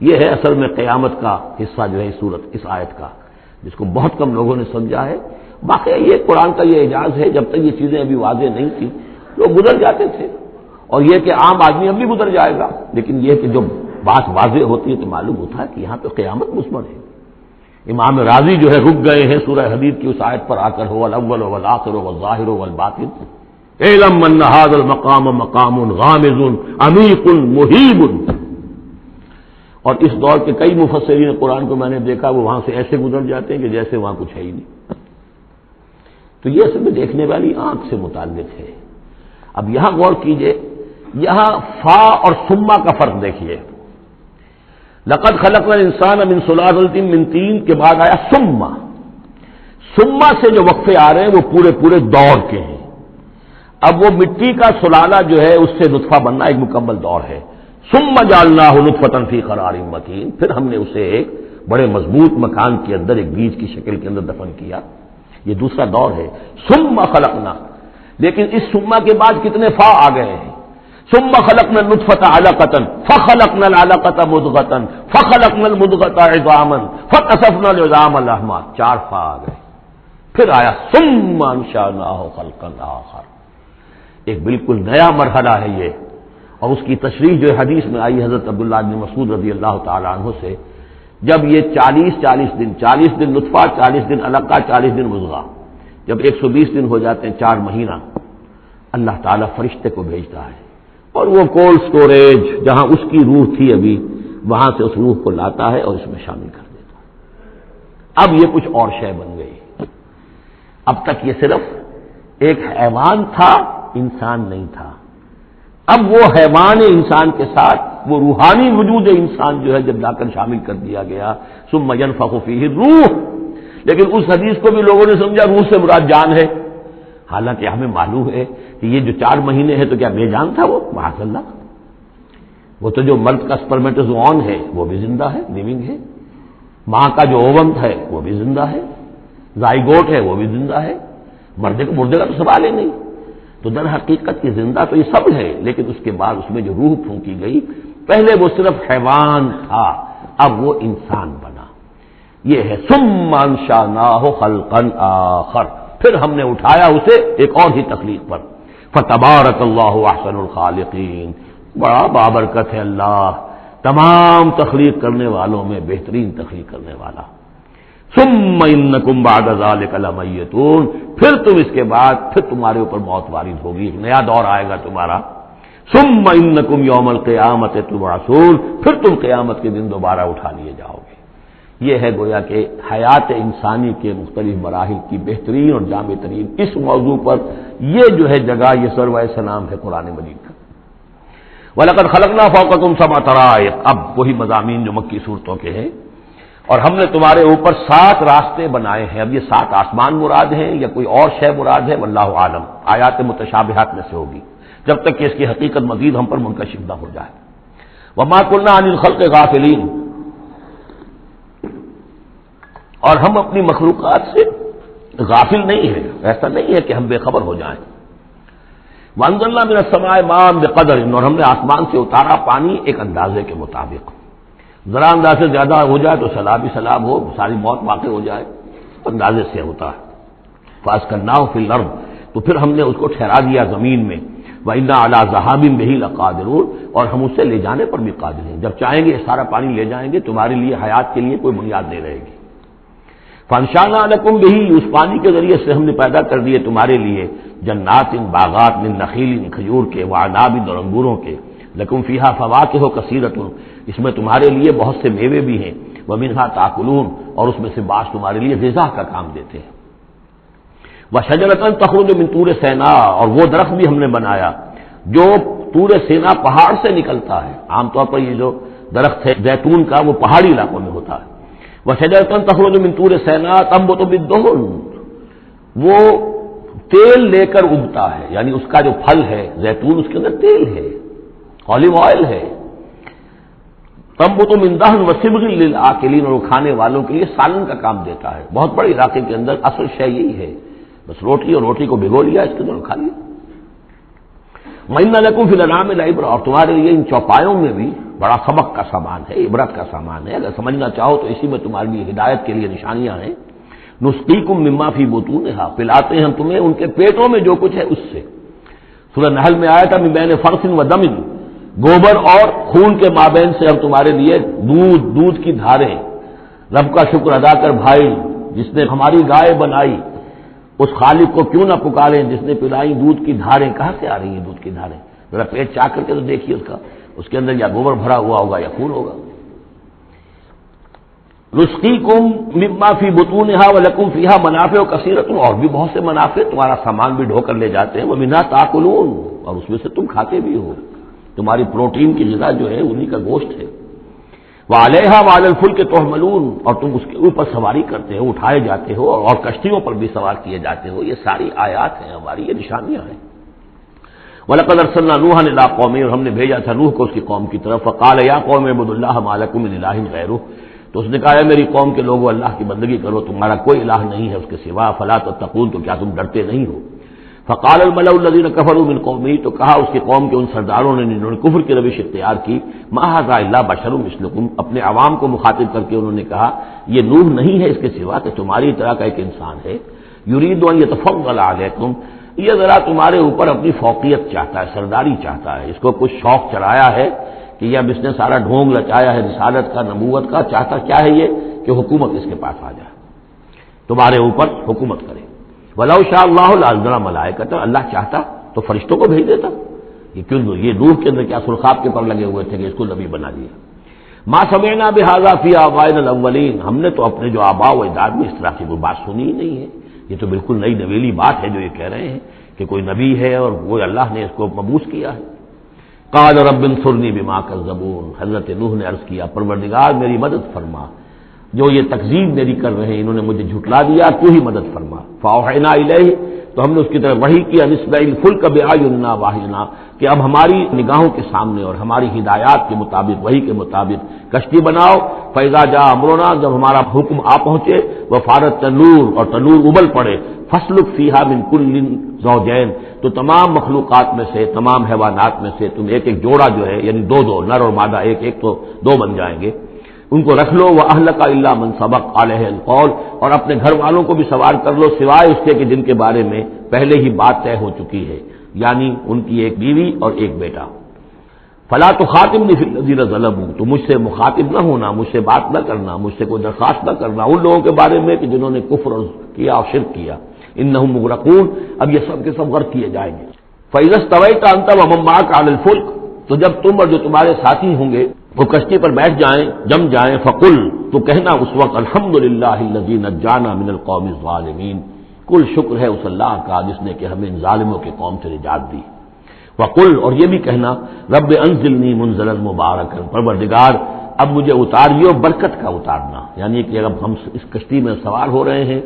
یہ ہے اصل میں قیامت کا حصہ جو ہے اس آیت کا، جس کو بہت کم لوگوں نے سمجھا ہے۔ باقی یہ قرآن کا یہ اعجاز ہے، جب تک یہ چیزیں ابھی واضح نہیں تھی لوگ گزر جاتے تھے، اور یہ کہ عام آدمی اب بھی گزر جائے گا، لیکن یہ کہ جب بات واضح ہوتی ہے تو معلوم ہوتا ہے کہ یہاں تو قیامت مثمر ہے۔ امام راضی جو ہے رک گئے ہیں سورہ حدید کی اس آیت پر آ کر، هو الاول والآخر والظاہر والباطن اعلم ان هذا المقام مقام غامض عمیق محیب۔ اور اس دور کے کئی مفسرین قرآن کو میں نے دیکھا وہ وہاں سے ایسے گزر جاتے ہیں کہ جیسے وہاں کچھ ہے ہی نہیں۔ تو یہ اصل میں دیکھنے والی آنکھ سے متعلق ہے۔ اب یہاں غور کیجئے، یہاں فا اور ثم کا فرق دیکھیے۔ لقد خلقنا الانسان من صلالۃ من طین کے بعد آیا ثم۔ ثم سے جو وقفے آ رہے ہیں وہ پورے دور کے ہیں۔ اب وہ مٹی کا سلالہ جو ہے اس سے نطفہ بننا ایک مکمل دور ہے، ثم جعلناہ نطفۃ فی قرار مکین، پھر ہم نے اسے ایک بڑے مضبوط مکان کے اندر ایک بیج کی شکل کے اندر دفن کیا. یہ دوسرا دور ہے. ثم خلقنا، لیکن اس ثم کے بعد کتنے فا آ گئے ہیں. ثم خلقنا النطفۃ علقۃ فخلقنا العلقۃ مضغۃ فخلقنا المضغۃ عظاما فکسونا العظام لحما، 4 فا آ گئے. پھر آیا ثم انشأناہ خلقا آخر، ایک بالکل نیا مرحلہ ہے یہ. اور اس کی تشریح جو حدیث میں آئی حضرت عبداللہ بن مسعود رضی اللہ تعالی عنہ سے، جب یہ 40 دن نطفہ، 40 دن علقہ، 40 دن مضغہ، جب 120 دن ہو جاتے ہیں، 4 مہینہ، اللہ تعالیٰ فرشتے کو بھیجتا ہے اور وہ کولڈ سٹوریج جہاں اس کی روح تھی ابھی، وہاں سے اس روح کو لاتا ہے اور اس میں شامل کر دیتا ہے. اب یہ کچھ اور شے بن گئی. اب تک یہ صرف ایک حیوان تھا، انسان نہیں تھا. اب وہ حیوان انسان کے ساتھ وہ روحانی وجود انسان جو ہے جب لا کر شامل کر دیا گیا، ثم ينفخ فیہ الروح. لیکن اس حدیث کو بھی لوگوں نے سمجھا روح سے مراد جان ہے، حالانکہ ہمیں معلوم ہے کہ یہ جو 4 مہینے ہے تو کیا بے جان تھا وہ؟ معاذ اللہ. وہ تو جو مرد کا سپرمیٹوزوون ہے وہ بھی زندہ ہے، لیونگ ہے. ماں کا جو اووم ہے وہ بھی زندہ ہے، زائگوٹ ہے وہ بھی زندہ ہے. مردے کا تو سوال ہی نہیں. تو در حقیقت یہ زندہ تو یہ سب ہے، لیکن اس کے بعد اس میں جو روح پھونکی گئی، پہلے وہ صرف حیوان تھا، اب وہ انسان بنا. یہ ہے ثم انشأناہ خلقا آخر، پھر ہم نے اٹھایا اسے ایک اور ہی تخلیق پر. فتبارک اللہ احسن الخالقین، بڑا بابرکت ہے اللہ تمام تخلیق کرنے والوں میں بہترین تخلیق کرنے والا. ثم انکم بعد ذلک لمیتون، پھر تم اس کے بعد پھر تمہارے اوپر موت وارد ہوگی، ایک نیا دور آئے گا تمہارا. ثم انکم یوم القیامت تبعثون، پھر تم قیامت کے دن دوبارہ اٹھا لیے جاؤ گے. یہ ہے گویا کہ حیات انسانی کے مختلف مراحل کی بہترین اور جامع ترین اس موضوع پر یہ جو ہے جگہ، یہ سروۂ سلام ہے قرآن مجید کا. وَلَقَدْ خَلَقْنَا فَوْقَكُمْ سَبْعَ طَرَائِقَ، اب وہی مضامین جو مکی صورتوں کے ہیں. اور ہم نے تمہارے اوپر 7 راستے بنائے ہیں. اب یہ 7 آسمان مراد ہیں یا کوئی اور شے مراد ہے، واللہ عالم. آیات متشابہات میں سے ہوگی جب تک کہ اس کی حقیقت مزید ہم پر منکشف نہ ہو جائے. وَمَا كُنَّا عَنِ الْخَلْقِ غَافِلِينَ، اور ہم اپنی مخلوقات سے غافل نہیں ہیں، ایسا نہیں ہے کہ ہم بے خبر ہو جائیں. وَأَنزَلْنَا مِنَ السَّمَاءِ مَاءً بِقَدَرٍ، اور ہم نے آسمان سے اتارا پانی ایک اندازے کے مطابق. ذرا انداز سے زیادہ ہو جائے تو سیلاب ہی سیلاب ہو، ساری موت واقع ہو جائے، اندازے سے ہوتا ہے. فَأَسْكَنَّاهُ فِي الْأَرْضِ، تو پھر ہم نے اس کو ٹھہرا دیا زمین میں. وَإِنَّا عَلَىٰ ذَهَابٍ بِهِ لَقَادِرُونَ، اور ہم اسے لے جانے پر بھی قادر ہیں. جب چاہیں گے سارا پانی لے جائیں گے، تمہارے لیے حیات کے لیے کوئی بنیاد نہیں رہے گی. فَأَنشَأْنَا لَكُم بِهِ، اس پانی کے ذریعے سے ہم نے پیدا کر دیے تمہارے لیے جنات، باغات، من نخیل، کھجور کے، وعناب، اور انگوروں کے. لکم فیہا فواکہ کثیرۃ، اس میں تمہارے لیے بہت سے میوے بھی ہیں. ومنھا تاکلون، اور اس میں سے بعض تمہارے لیے غذا کا کام دیتے ہیں. وشجرۃ تخرج من طور سینا، اور وہ درخت بھی ہم نے بنایا جو طور سینا پہاڑ سے نکلتا ہے. عام طور پر یہ جو درخت ہے زیتون کا وہ پہاڑی علاقوں میں ہوتا ہے. وشجرۃ تخرج من طور سینا تنبت بالدہن، وہ تیل لے کر اگتا ہے، یعنی اس کا جو پھل ہے زیتون، اس کے اندر تیل ہے، اولیو آئل ہے. تنبت من دہن وصبغ للآکلین، اور وہ کھانے والوں کے لیے سالن کا کام دیتا ہے. بہت بڑے علاقے کے اندر اصل شے یہی ہے، بس روٹی، اور روٹی کو بھگو لیا، اس کے اندر کھا لیا. وَإِنَّ لَكُمْ فِي الْأَنْعَامِ لَعِبْرَةً، اور تمہارے لیے ان چوپایوں میں بھی بڑا سبق کا سامان ہے، عبرت کا سامان ہے. اگر سمجھنا چاہو تو اسی میں تمہارے لیے ہدایت کے لیے نشانیاں ہیں. نسقیکم مما فی بطونہا، پلاتے ہیں ہم تمہیں ان کے پیٹوں میں جو کچھ ہے اس سے. سورہ نحل میں آیا تھا من بین فرث و دم، گوبر اور خون کے مابین سے ہم تمہارے لیے دودھ کی دھاریں. رب کا شکر ادا کر بھائی، جس نے ہماری گائے بنائی، اس خالق کو کیوں نہ پکاریں جس نے پلائی دودھ کی دھاریں. کہاں سے آ رہی ہیں دودھ کی دھاریں؟ ذرا پیٹ چاک کر کے تو دیکھیے اس کے اندر یا گوبر بھرا ہوا ہوگا یا خون ہوگا. نسقیکم مما فی بطونہا ولکم فیہا منافع کثیرۃ، اور بھی بہت سے منافع، تمہارا سامان بھی ڈھو کر لے جاتے ہیں. ومنھا تاکلون، اور اس میں سے تم کھاتے بھی ہو. تمہاری پروٹین کی غذا جو ہے انہی کا گوشت ہے. وعلیہا وعلی الفلک تحملون، اور تم اس کے اوپر سواری کرتے ہو، اٹھائے جاتے ہو، اور کشتیوں پر بھی سوار کیے جاتے ہو. یہ ساری آیات ہیں ہماری، یہ نشانیاں ہیں. وَلَقَدْ أَرْسَلْنَا نُوحًا إِلَىٰ قَوْمِهِ، اور ہم نے بھیجا تھا نوح کو اس کی قوم کی طرف، فَقَالَ يَا قَوْمِ اعْبُدُوا اللَّهَ مَا لَكُم مِّنْ إِلَٰهٍ غَيْرُهُ، تو اس نے کہا ہے میری قوم کے لوگوں اللہ کی بندگی کرو، تمہارا کوئی الہ نہیں ہے اس کے سوا، فَلَا تَتَّقُونَ، تو کیا تم ڈرتے نہیں ہو؟ فَقَالَ الْمَلَأُ الَّذِينَ كَفَرُوا مِنْ قَوْمِهِ، تو کہا اس کی قوم کے ان سرداروں نے جنہوں نے کفر کی روش اختیار کی، مَا هَٰذَا إِلَّا بَشَرٌ مِثْلُكُمْ، اپنے عوام کو مخاطب کر کے انہوں نے کہا یہ نوح نہیں ہے اس کے سوا کہ تمہاری طرح کا ایک انسان ہے، يُرِيدُ أَن يَتَفَضَّلَ عَلَيْكُمْ، یہ ذرا تمہارے اوپر اپنی فوقیت چاہتا ہے، سرداری چاہتا ہے، اس کو کچھ شوق چڑھایا ہے کہ اب اس نے سارا ڈھونگ رچایا ہے رسالت کا، نبوت کا، چاہتا کیا ہے یہ کہ حکومت اس کے پاس آ جائے، تمہارے اوپر حکومت کرے۔ وَلَوْ شَاءَ اللَّهُ لَأَنزَلَ مَلَائِكَةً، اللہ چاہتا تو فرشتوں کو بھیج دیتا، یہ کیوں یہ نوح کے اندر کیا سرخاب کے پر لگے ہوئے تھے کہ اس کو نبی بنا دیا۔ مَا سَمِعْنَا بِهَٰذَا فِي آبَائِنَا الْأَوَّلِينَ، ہم نے تو اپنے جو آباء و اجداد میں اس طرح کی کوئی بات سنی ہی نہیں ہے، یہ تو بالکل نئی نویلی بات ہے جو یہ کہہ رہے ہیں کہ کوئی نبی ہے اور وہ اللہ نے اس کو مبعوث کیا ہے۔ قال رب انصرنی بما کذبون، حضرت نوح نے عرض کیا پروردگار میری مدد فرما، جو یہ تکذیب میری کر رہے ہیں، انہوں نے مجھے جھٹلا دیا، تو ہی مدد فرما۔ فاوحینا الیہ، تو ہم نے اس کی طرف وحی کیا، نصنع الفلک باعیننا واحینا، کہ اب ہماری نگاہوں کے سامنے اور ہماری ہدایات کے مطابق، وحی کے مطابق کشتی بناؤ، فاذا جاء امرنا، جب ہمارا حکم آ پہنچے، وفارت تنور، اور تنور ابل پڑے، فاسلک فیہا من کل زوجین، تو تمام مخلوقات میں سے، تمام حیوانات میں سے تم ایک ایک جوڑا جو ہے، یعنی دو دو، نر اور مادہ ایک ایک، تو دو بن جائیں گے، ان کو رکھ لو، وَأَهْلَكَ إِلَّا مَنْ سَبَقَ عَلَيْهِ الْقَوْلُ، اور اپنے گھر والوں کو بھی سوار کر لو سوائے اس کے کہ جن کے بارے میں پہلے ہی بات طے ہو چکی ہے، یعنی ان کی ایک بیوی اور ایک بیٹا۔ فَلَا تُخَاطِبْنِي فِي الَّذِينَ ظَلَمُوا، تو مجھ سے مخاطب نہ ہونا، مجھ سے بات نہ کرنا، مجھ سے کوئی درخواست نہ کرنا ان لوگوں کے بارے میں کہ جنہوں نے کفر کیا اور شرک کیا، إِنَّهُمْ مُغْرَقُونَ، اب یہ سب کے سب غرق کیے جائیں گے۔ فَإِذَا اسْتَوَيْتَ أَنْتَ وَمَن مَّعَكَ عَلَى الْفُلْكِ، تو جب تم اور جو تمہارے ساتھی ہوں گے وہ کشتی پر بیٹھ جائیں، جم جائیں، فقل، تو کہنا اس وقت الحمدللہ الذی نجانا من القوم الظالمین، کل شکر ہے اس اللہ کا جس نے کہ ہمیں ان ظالموں کی قوم سے نجات دی۔ وقل، اور یہ بھی کہنا رب انزلنی منزلا مبارکا، پروردگار اب مجھے اتاریو برکت کا اتارنا، یعنی کہ اب ہم اس کشتی میں سوار ہو رہے ہیں،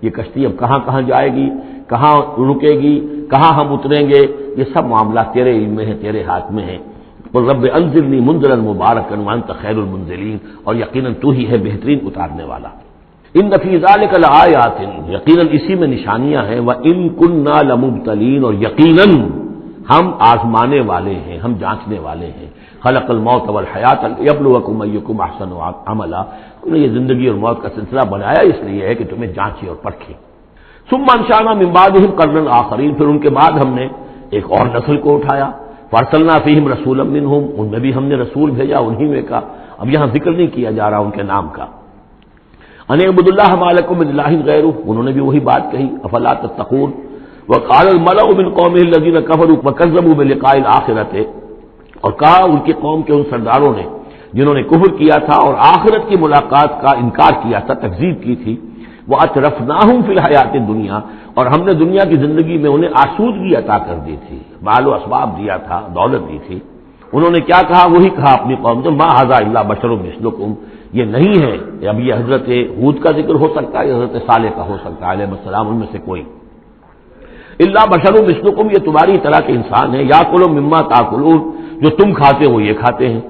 یہ کشتی اب کہاں کہاں جائے گی، کہاں رکے گی، کہاں ہم اتریں گے، یہ سب معاملہ تیرے علم میں ہے، تیرے ہاتھ میں ہے۔ اور رب انزلنی منزلا مبارکا وانت خیر المنزلین، اور یقیناً تو ہی ہے بہترین اتارنے والا۔ ان فی ذلک لآیات، یقیناً اسی میں نشانیاں ہیں، وان کنا لمبتلین، اور یقیناً ہم آزمانے والے ہیں، ہم جانچنے والے ہیں۔ خلق الموت والحیات لیبلوکم ایکم احسن عملا، ہم نے یہ زندگی اور موت کا سلسلہ بنایا اس لیے ہے کہ تمہیں جانچے اور پرکھے۔ ثم انشأنا من بعدهم قرنا آخرین، پھر ان کے بعد ہم نے ایک اور نسل کو اٹھایا، فارسلنا فیہم رسولا منہم، ان میں بھی ہم نے رسول بھیجا انہی میں کا، اب یہاں ذکر نہیں کیا جا رہا ان کے نام کا۔ ان اعبدوا اللہ ما لکم من الہ غیرہ، انہوں نے بھی وہی بات کہی، افلا تتقون۔ وقال الملأ من قومه الذین کفروا وکذبوا بلقاء الآخرۃ، اور کہا ان کی قوم کے ان سرداروں نے جنہوں نے کفر کیا تھا اور آخرت کی ملاقات کا انکار کیا تھا، تکذیب کی تھی، وَأَتْرَفْنَاهُمْ فِي الْحَيَاةِ الدُّنْيَا، اور ہم نے دنیا کی زندگی میں انہیں آسودگی عطا کر دی تھی، مال و اسباب دیا تھا، دولت دی تھی۔ انہوں نے کیا کہا، وہی کہا اپنی قوم سے، مَا هَٰذَا إِلَّا بَشَرٌ مِثْلُكُمْ، یہ نہیں ہے، اب یہ حضرت ہود کا ذکر ہو سکتا ہے، حضرت صالح کا ہو سکتا ہے علیہ السلام، ان میں سے کوئی۔ إِلَّا بَشَرٌ مِثْلُكُمْ، یہ تمہاری طرح کے انسان ہے، یَأْکُلُ مِمَّا تَأْکُلُونَ، جو تم کھاتے ہو یہ کھاتے ہیں،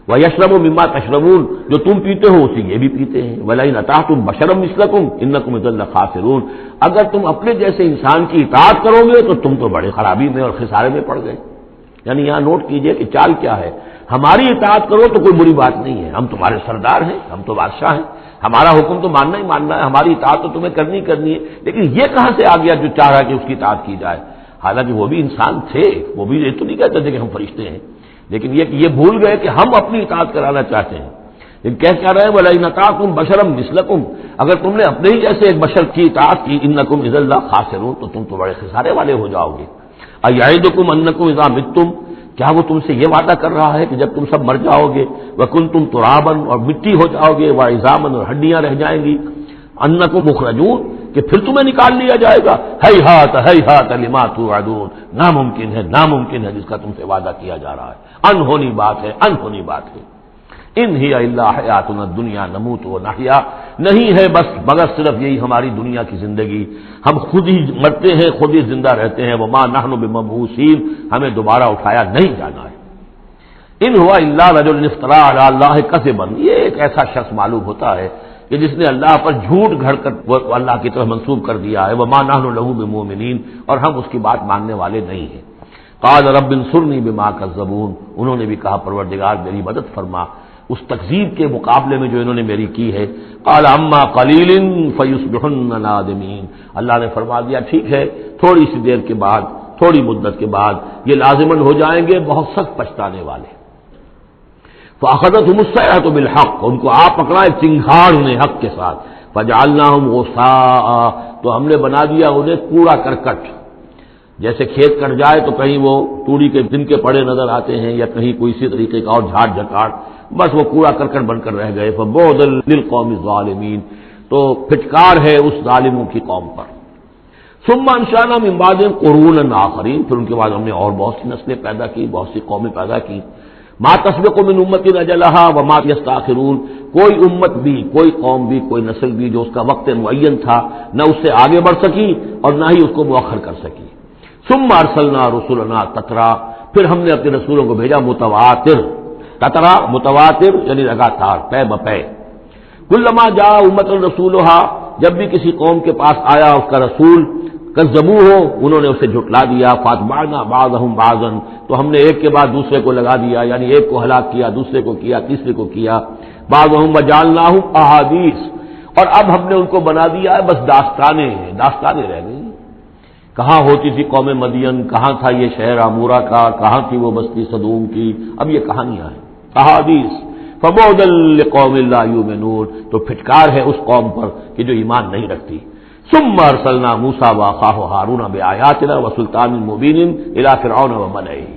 وَيَشْرَبُ مِمَّا تَشْرَبُونَ، جو تم پیتے ہو اسی یہ بھی پیتے ہیں، وَلَئِنْ أَطَعْتُمْ بَشَرًا مِثْلَكُمْ إِنَّكُمْ إِذًا لَخَاسِرُونَ، اگر تم اپنے جیسے انسان کی اطاعت کرو گے تو تم تو بڑے خرابی میں اور خسارے میں پڑ گئے۔ یعنی یہاں نوٹ کیجئے کہ چال کیا ہے، ہماری اطاعت کرو تو کوئی بری بات نہیں ہے، ہم تمہارے سردار ہیں، ہم تو بادشاہ ہیں، ہمارا حکم تو ماننا ہی ماننا ہے، ہماری اطاعت تو تمہیں کرنی کرنی ہے، لیکن یہ کہاں سے آ گیا جو چاہ رہا ہے کہ اس کی اطاعت کی جائے، حالانکہ وہ بھی انسان تھے، وہ بھی یہ تو نہیں کہتے تھے کہ ہم فرشتے ہیں، لیکن یہ بھول گئے کہ ہم اپنی اطاعت کرانا چاہتے ہیں۔ لیکن کیا رہے ہیں، وَلَئِنْ أَطَعْتُمْ بَشَرًا مِثْلَكُمْ، اگر تم نے اپنے ہی جیسے ایک بشر کی اطاعت کی، إِنَّكُمْ إِذًا لَخَاسِرُونَ، تو تم تو بڑے خسارے والے ہو جاؤ گے۔ أَيَعِدُكُمْ أَنَّكُمْ إِذَا مِتُّمْ، کیا وہ تم سے یہ وعدہ کر رہا ہے کہ جب تم سب مر جاؤ گے، وَكُنْتُمْ تُرَابًا، اور مٹی ہو جاؤ گے، وَعِظَامًا، اور ہڈیاں رہ جائیں گی، أَنَّكُمْ مُخْرَجُونَ، کہ پھر تمہیں نکال لیا جائے گا، ہیہات لما توعدون، ناممکن ہے، ناممکن ہے جس کا تم سے وعدہ کیا جا رہا ہے، انہونی بات ہے، انہونی بات ہے۔ ان ہی الا حیاتنا الدنیا نموت و نحیا، نہیں ہے بس مگر صرف یہی ہماری دنیا کی زندگی، ہم خود ہی مرتے ہیں، خود ہی زندہ رہتے ہیں، وما نحن بمبعوثین، ہمیں دوبارہ اٹھایا نہیں جانا ہے۔ ان ہوا الا رجل افترا علی اللہ کذبا، یہ ایک ایسا شخص معلوم ہوتا ہے کہ جس نے اللہ پر جھوٹ گھڑ کر وہ اللہ کی طرف منسوب کر دیا ہے، وما نحن له بمؤمنین، اور ہم اس کی بات ماننے والے نہیں ہیں۔ قال رب انصرنی بما کذبون، انہوں نے بھی کہا پروردگار میری مدد فرما اس تکذیب کے مقابلے میں جو انہوں نے میری کی ہے۔ قال اما قلیل فیصبحن نادمین، اللہ نے فرما دیا ٹھیک ہے تھوڑی سی دیر کے بعد، تھوڑی مدت کے بعد یہ لازماً ہو جائیں گے بہت سخت پچھتانے والے۔ فاخذتهم الصیحۃ بالحق، ان کو آپ پکڑا ایک چنگھاڑ انہیں حق کے ساتھ، فجعلناهم غثاء، تو ہم نے بنا دیا انہیں کوڑا کرکٹ، جیسے کھیت کٹ جائے تو کہیں وہ توڑی کے دن کے پڑے نظر آتے ہیں یا کہیں کوئی اسی طریقے کا اور جھاڑ جھکاڑ، بس وہ کوڑا کرکٹ بن کر رہ گئے۔ فبعدا للقوم الظالمین، تو پھٹکار ہے اس ظالموں کی قوم پر۔ ثم انشأنا من بعدهم قرونا آخرین، پھر ان کے بعد ہم نے اور بہت سی نسلیں پیدا کی، بہت سی قومیں پیدا کی۔ ما تسبق من امت اجلها وما يستاخرون، کوئی امت بھی، کوئی قوم بھی، کوئی نسل بھی جو اس کا وقت معین تھا نہ اس سے آگے بڑھ سکی اور نہ ہی اس کو مؤخر کر سکی۔ ثم ارسلنا رسلنا تترا، پھر ہم نے اپنے رسولوں کو بھیجا متواتر، تترا متواتر یعنی لگاتار، پے بپے۔ کلما جاء امۃ رسولها، جب بھی کسی قوم کے پاس آیا اس کا رسول، کذبوہ، انہوں نے اسے جھٹلا دیا، فاتبعنا بعضهم بعضا، تو ہم نے ایک کے بعد دوسرے کو لگا دیا، یعنی ایک کو ہلاک کیا، دوسرے کو کیا، تیسرے کو کیا۔ بعضهم وجعلناهم احادیث، اور اب ہم نے ان کو بنا دیا ہے بس داستانیں ہیں، داستانیں رہ گئی۔ کہاں ہوتی تھی قوم مدین، کہاں تھا یہ شہر عمورہ کا، کہاں تھی وہ بستی صدوم کی، اب یہ کہانیاں ہیں، احادیث۔ فبعدا لقوم لا یؤمنون، تو پھٹکار ہے اس قوم پر کہ جو ایمان نہیں رکھتی۔ ثم ارسلنا موسیٰ واخاہ ہارون بآیاتنا وسلطان مبین الی فرعون وملئہ،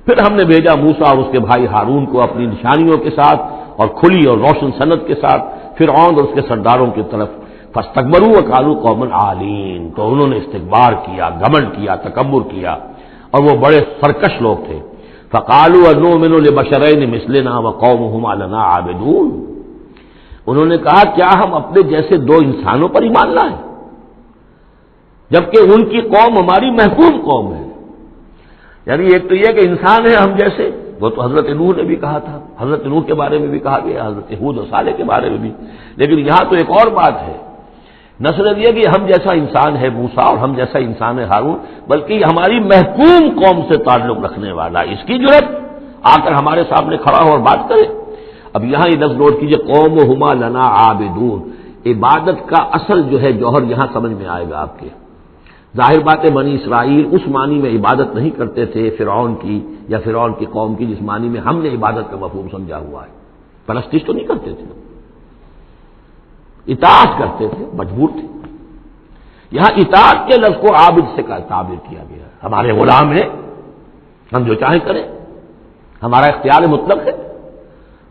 پھر ہم نے بھیجا موسیٰ اور اس کے بھائی ہارون کو اپنی نشانیوں کے ساتھ اور کھلی اور روشن سند کے ساتھ فرعون اور اس کے سرداروں کی طرف۔ فاستکبروا وقالوا قوم عالین، تو انہوں نے استکبار کیا، گھمنڈ کیا، تکبر کیا، اور وہ بڑے سرکش لوگ تھے۔ فقالوا انؤمن لبشرین مثلنا وقومهما لنا عابدون، انہوں نے کہا کیا ہم اپنے جیسے دو انسانوں پر ایمان لائیں جبکہ ان کی قوم ہماری محکوم قوم ہے۔ یعنی ایک تو یہ کہ انسان ہے ہم جیسے، وہ تو حضرت نوح نے بھی کہا تھا، حضرت نوح کے بارے میں بھی کہا گیا، حضرت ہود و صالح کے بارے میں بھی، لیکن یہاں تو ایک اور بات ہے، نہ صرف یہ کہ ہم جیسا انسان ہے موسیٰ اور ہم جیسا انسان ہے ہارون، بلکہ ہماری محکوم قوم سے تعلق رکھنے والا، اس کی جرأت آ کر ہمارے سامنے کھڑا ہو اور بات کرے۔ اب یہاں یہ لفظ نوٹ کیجئے، قومہما لنا عابدون، عبادت کا اصل جو ہے جوہر یہاں سمجھ میں آئے گا آپ کے۔ ظاہر بات ہے بنی اسرائیل اس معنی میں عبادت نہیں کرتے تھے فرعون کی یا فرعون کی قوم کی جس معنی میں ہم نے عبادت کا مفہوم سمجھا ہوا ہے، پرستش تو نہیں کرتے تھے، اطاعت کرتے تھے، مجبور تھے۔ یہاں اطاعت کے لفظ کو عابد سے تعبیر کیا گیا ہے، ہمارے غلام ہیں، ہم جو چاہیں کریں، ہمارا اختیار مطلق ہے،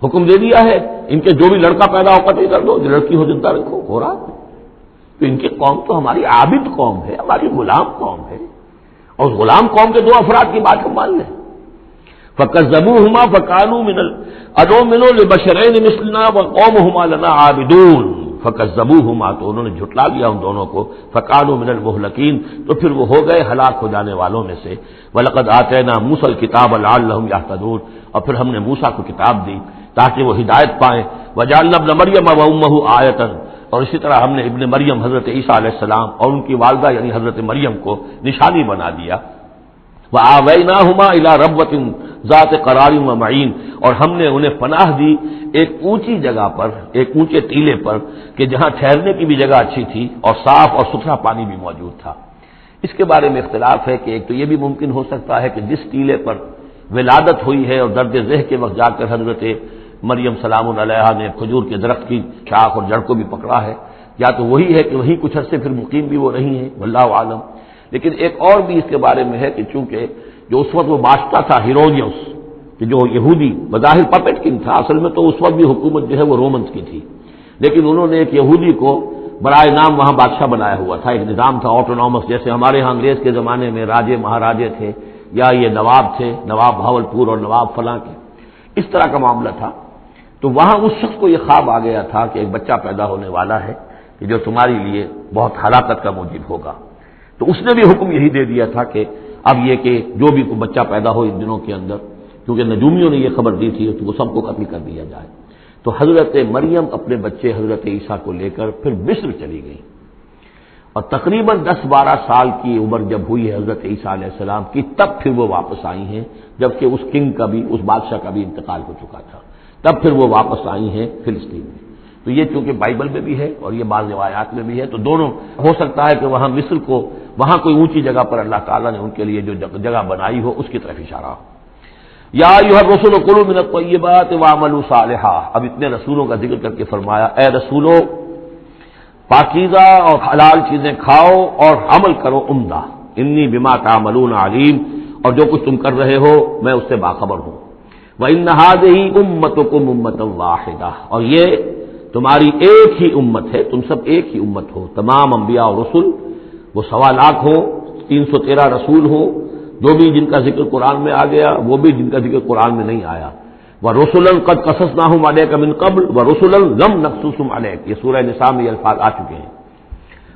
حکم دے دیا ہے ان کے جو بھی لڑکا پیدا ہو قتل کر دو، جو لڑکی ہو زندہ رکھو، ہو رہا ہے۔ تو ان کی قوم تو ہماری عابد قوم ہے، ہماری غلام قوم ہے، اور اس غلام قوم کے دو افراد کی بات ہم مان لیں۔ فَكَذَّبُوهُمَا فَكَانُوا مِنَ الْأَنُؤْمِنُ لِبَشَرَيْنِ مِثْلِنَا وَقَوْمُهُمَا لَنَا عَابِدُونَ فَكَذَّبُوهُمَا، تو انہوں نے جھٹلا دیا ان دونوں کو، فَكَانُوا مِنَ الْمُهْلَكِينَ، تو پھر وہ ہو گئے ہلاک ہو جانے والوں میں سے۔ وَلَقَدْ آتَيْنَا مُوسَى الْكِتَابَ لَعَلَّهُمْ يَهْتَدُونَ، اور پھر ہم نے موسیٰ کو کتاب دی تاکہ وہ ہدایت پائیں۔ وَجَعَلْنَا ابْنَ مَرْيَمَ وَأُمَّهُ آیَةً، اور اسی طرح ہم نے ابن مریم حضرت عیسیٰ علیہ السلام اور ان کی والدہ یعنی حضرت مریم کو نشانی بنا دیا۔ وَآوَيْنَاهُمَا إِلَىٰ رَبْوَةٍ ذَاتِ قَرَارٍ وَمَعِينٍ، اور ہم نے انہیں پناہ دی ایک اونچی جگہ پر، ایک اونچے ٹیلے پر کہ جہاں ٹھہرنے کی بھی جگہ اچھی تھی اور صاف اور ستھرا پانی بھی موجود تھا۔ اس کے بارے میں اختلاف ہے کہ ایک تو یہ بھی ممکن ہو سکتا ہے کہ جس ٹیلے پر ولادت ہوئی ہے اور درد ذہ کے وقت جا کر حضرت مریم سلام علیہا نے کھجور کے درخت کی شاخ اور جڑ کو بھی پکڑا ہے، یا تو وہی ہے کہ وہی کچھ عرصے پھر مقیم بھی وہ رہی ہیں، واللہ عالم۔ لیکن ایک اور بھی اس کے بارے میں ہے کہ چونکہ جو اس وقت وہ بادشاہ تھا ہیرودیوس، کہ جو یہودی بظاہر پپٹ کنگ تھا، اصل میں تو اس وقت بھی حکومت جو ہے وہ رومنز کی تھی، لیکن انہوں نے ایک یہودی کو برائے نام وہاں بادشاہ بنایا ہوا تھا، ایک نظام تھا آٹونومس، جیسے ہمارے ہاں انگریز کے زمانے میں راجے مہاراجے تھے یا یہ نواب تھے، نواب بھاول پور اور نواب فلاں کے، اس طرح کا معاملہ تھا۔ تو وہاں اس شخص کو یہ خواب آ گیا تھا کہ ایک بچہ پیدا ہونے والا ہے کہ جو تمہارے لیے بہت ہلاکت کا موجب ہوگا. تو اس نے بھی حکم یہی دے دیا تھا کہ اب یہ کہ جو بھی کوئی بچہ پیدا ہو ان دنوں کے اندر، کیونکہ نجومیوں نے یہ خبر دی تھی تو وہ سب کو قتل کر دیا جائے. تو حضرت مریم اپنے بچے حضرت عیسیٰ کو لے کر پھر مصر چلی گئی، اور تقریباً 10-12 سال کی عمر جب ہوئی ہے حضرت عیسیٰ علیہ السلام کی، تب پھر وہ واپس آئی ہیں، جبکہ اس کنگ کا بھی، اس بادشاہ کا بھی انتقال ہو چکا تھا. تب پھر وہ واپس آئی ہیں فلسطین میں. تو یہ چونکہ بائبل میں بھی ہے اور یہ بعض روایات میں بھی ہے، تو دونوں ہو سکتا ہے کہ وہاں مصر کو، وہاں کوئی اونچی جگہ پر اللہ تعالیٰ نے ان کے لیے جو جگہ بنائی ہو اس کی طرف اشارہ ہو. یا ایھا الرسل کلوا من الطیبات واعملوا صالحا. اب اتنے رسولوں کا ذکر کر کے فرمایا اے رسولو پاکیزہ اور حلال چیزیں کھاؤ اور عمل کرو عمدہ. انی بما تعملون علیم. اور جو کچھ تم کر رہے ہو میں اس سے باخبر ہوں. وَإِنَّ هَٰذِهِ أُمَّتُكُمْ أُمَّةً وَاحِدَةً. اور یہ تمہاری ایک ہی امت ہے، تم سب ایک ہی امت ہو. تمام انبیاء اور رسل، وہ 1.25 لاکھ ہو، 313 رسول ہو، جو بھی جن کا ذکر قرآن میں آ گیا، وہ بھی جن کا ذکر قرآن میں نہیں آیا. وَرُسُلًا قَدْ قَصَصْنَاهُمْ عَلَيْكَ مِن قَبْلُ وَرُسُلًا لَمْ نَقْصُصْهُمْ عَلَيْكَ. یہ سورہ نساء میں یہ الفاظ آ چکے ہیں.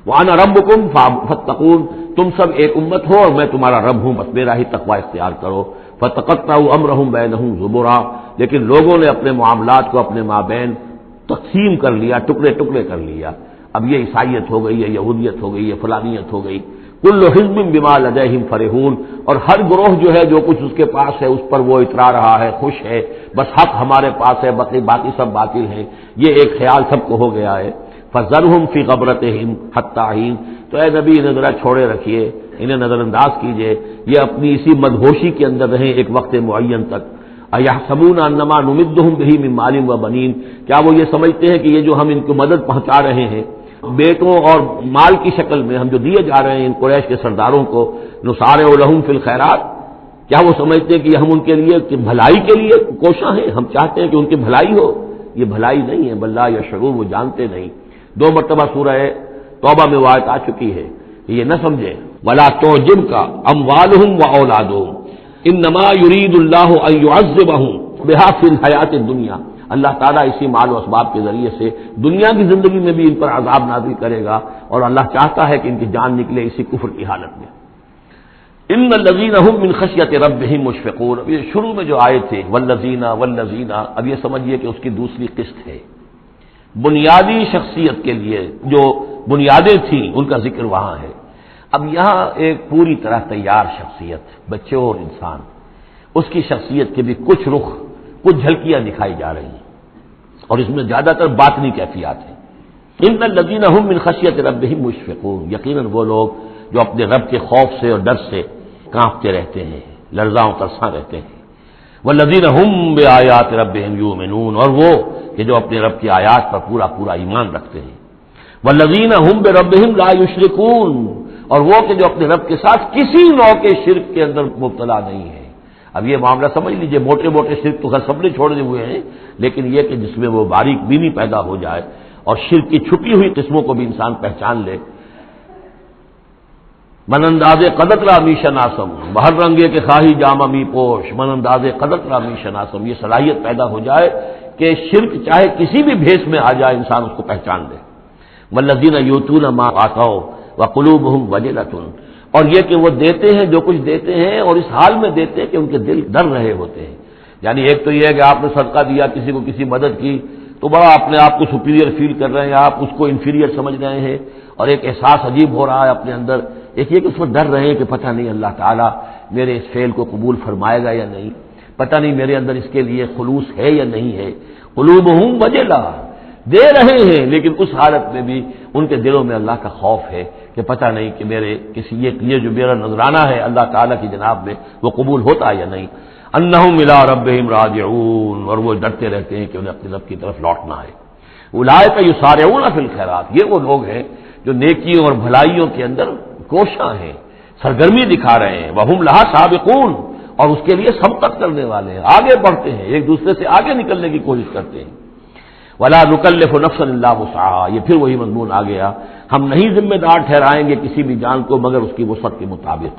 وَأَنَا رَبُّكُمْ فَاتَّقُونِ. تم سب ایک امت ہو اور میں تمہارا رب ہوں، بس میرا ہی تقوی اختیار کرو. فَتَقَطَّعُوا أَمْرَهُمْ بَيْنَهُمْ زُبُرًا. لیکن لوگوں نے اپنے معاملات کو اپنے مابین تقسیم کر لیا، ٹکڑے ٹکڑے کر لیا. اب یہ عیسائیت ہو گئی، یہ یہودیت ہو گئی، یہ فلانیت ہو گئی. کل حزب بما لدیہم فرحون. اور ہر گروہ جو ہے جو کچھ اس کے پاس ہے اس پر وہ اترا رہا ہے، خوش ہے. بس حق ہمارے پاس ہے، باقی سب باطل ہیں، یہ ایک خیال سب کو ہو گیا ہے. فذرہم فی غبرتہم حتی حین. تو اے نبی انہیں ذرا چھوڑے رکھیے، انہیں نظر انداز کیجیے، یہ اپنی اسی مدہوشی کے اندر رہیں ایک وقت معین تک. اَیَحْسَبُونَ أَنَّمَا نُمِدُّهُم بِهِ مِن مَّالٍ وَبَنِينَ. کیا وہ یہ سمجھتے ہیں کہ یہ جو ہم ان کو مدد پہنچا رہے ہیں بیٹوں اور مال کی شکل میں، ہم جو دیے جا رہے ہیں ان قریش کے سرداروں کو، نُسَارِعُ لَهُم فِی الْخَیرَات، کیا وہ سمجھتے ہیں کہ ہم ان کے لیے بھلائی کے لیے کوشاں ہیں، ہم چاہتے ہیں کہ ان کی بھلائی ہو؟ یہ بھلائی نہیں ہے، بل لا یشعرون، وہ جانتے نہیں. 2 مرتبہ سورہ توبہ میں وہ آیت آ چکی ہے کہ یہ نہ سمجھیں. وَلَا تُعْجِبْكَ أَمْوَالُهُمْ وَأَوْلَادُهُمْ إِنَّمَا يُرِيدُ اللَّهُ أَن يُعَذِّبَهُم بِهَا فِي الْحَيَاةِ الدُّنْيَا. اللہ تعالیٰ اسی مال و اسباب کے ذریعے سے دنیا کی زندگی میں بھی ان پر عذاب نازل کرے گا، اور اللہ چاہتا ہے کہ ان کی جان نکلے اسی کفر کی حالت میں. ان الذین هم من خشیۃ ربهم مشفقون. اب یہ شروع میں جو آئے تھے والذین، اب یہ سمجھیے کہ اس کی دوسری قسط ہے. بنیادی شخصیت کے لیے جو بنیادیں تھیں ان کا ذکر وہاں ہے. اب یہاں ایک پوری طرح تیار شخصیت، بچے اور انسان، اس کی شخصیت کے بھی کچھ رخ، کچھ جھلکیاں دکھائی جا رہی ہیں، اور اس میں زیادہ تر باطنی کیفیات ہیں. ان الذین هم من خشیۃ ربهم مشفقون. یقیناً وہ لوگ جو اپنے رب کے خوف سے اور ڈر سے کانپتے رہتے ہیں، لرزاں و ترساں رہتے ہیں. والذین هم بآیات ربهم یؤمنون. اور وہ کہ جو اپنے رب کی آیات پر پورا ایمان رکھتے ہیں. والذین هم بربهم لا یشرکون. اور وہ کہ جو اپنے رب کے ساتھ کسی نوع کے شرک کے اندر مبتلا نہیں ہے. اب یہ معاملہ سمجھ لیجئے، موٹے شرک تو سب نے چھوڑے ہوئے ہیں، لیکن یہ کہ جس میں وہ باریک بینی پیدا ہو جائے اور شرک کی چھپی ہوئی قسموں کو بھی انسان پہچان لے. من انداز قدت را می شناسم، بہر رنگے کے خواہی جامہ می پوش، من انداز قدت را می شناسم. یہ صلاحیت پیدا ہو جائے کہ شرک چاہے کسی بھی بھیس میں آ جائے انسان اس کو پہچان لے. والذین یؤتون ما آتوا وقلوبهم وجلۃ. اور یہ کہ وہ دیتے ہیں جو کچھ دیتے ہیں اور اس حال میں دیتے ہیں کہ ان کے دل ڈر رہے ہوتے ہیں. یعنی ایک تو یہ ہے کہ آپ نے صدقہ دیا، کسی کو کسی مدد کی، تو بڑا اپنے آپ کو سپیریئر فیل کر رہے ہیں، آپ اس کو انفیریئر سمجھ رہے ہیں، اور ایک احساس عجیب ہو رہا ہے اپنے اندر. ایک یہ کہ اس میں ڈر رہے ہیں کہ پتہ نہیں اللہ تعالیٰ میرے اس فعل کو قبول فرمائے گا یا نہیں، پتہ نہیں میرے اندر اس کے لیے خلوص ہے یا نہیں ہے. قلوبہم وجلہ، دے رہے ہیں لیکن اس حالت میں بھی ان کے دلوں میں اللہ کا خوف ہے کہ پتہ نہیں کہ میرے کسی یہ جو میرا نذرانہ ہے اللہ تعالیٰ کی جناب میں وہ قبول ہوتا ہے یا نہیں. انہم الی ربہم راجعون. اور وہ ڈرتے رہتے ہیں کہ انہیں اپنے رب کی طرف لوٹنا ہے. اولئک یسارعون فی الخیرات. یہ وہ لوگ ہیں جو نیکیوں اور بھلائیوں کے اندر کوشاں ہیں، سرگرمی دکھا رہے ہیں. وہم لہا سابقون. اور اس کے لیے سبقت کرنے والے ہیں، آگے بڑھتے ہیں، ایک دوسرے سے آگے نکلنے کی کوشش کرتے ہیں. ولا نکلف نفسا الا وسعها. یہ پھر وہی مضمون آ گیا، ہم نہیں ذمہ دار ٹھہرائیں گے کسی بھی جان کو مگر اس کی وسعت کے مطابق.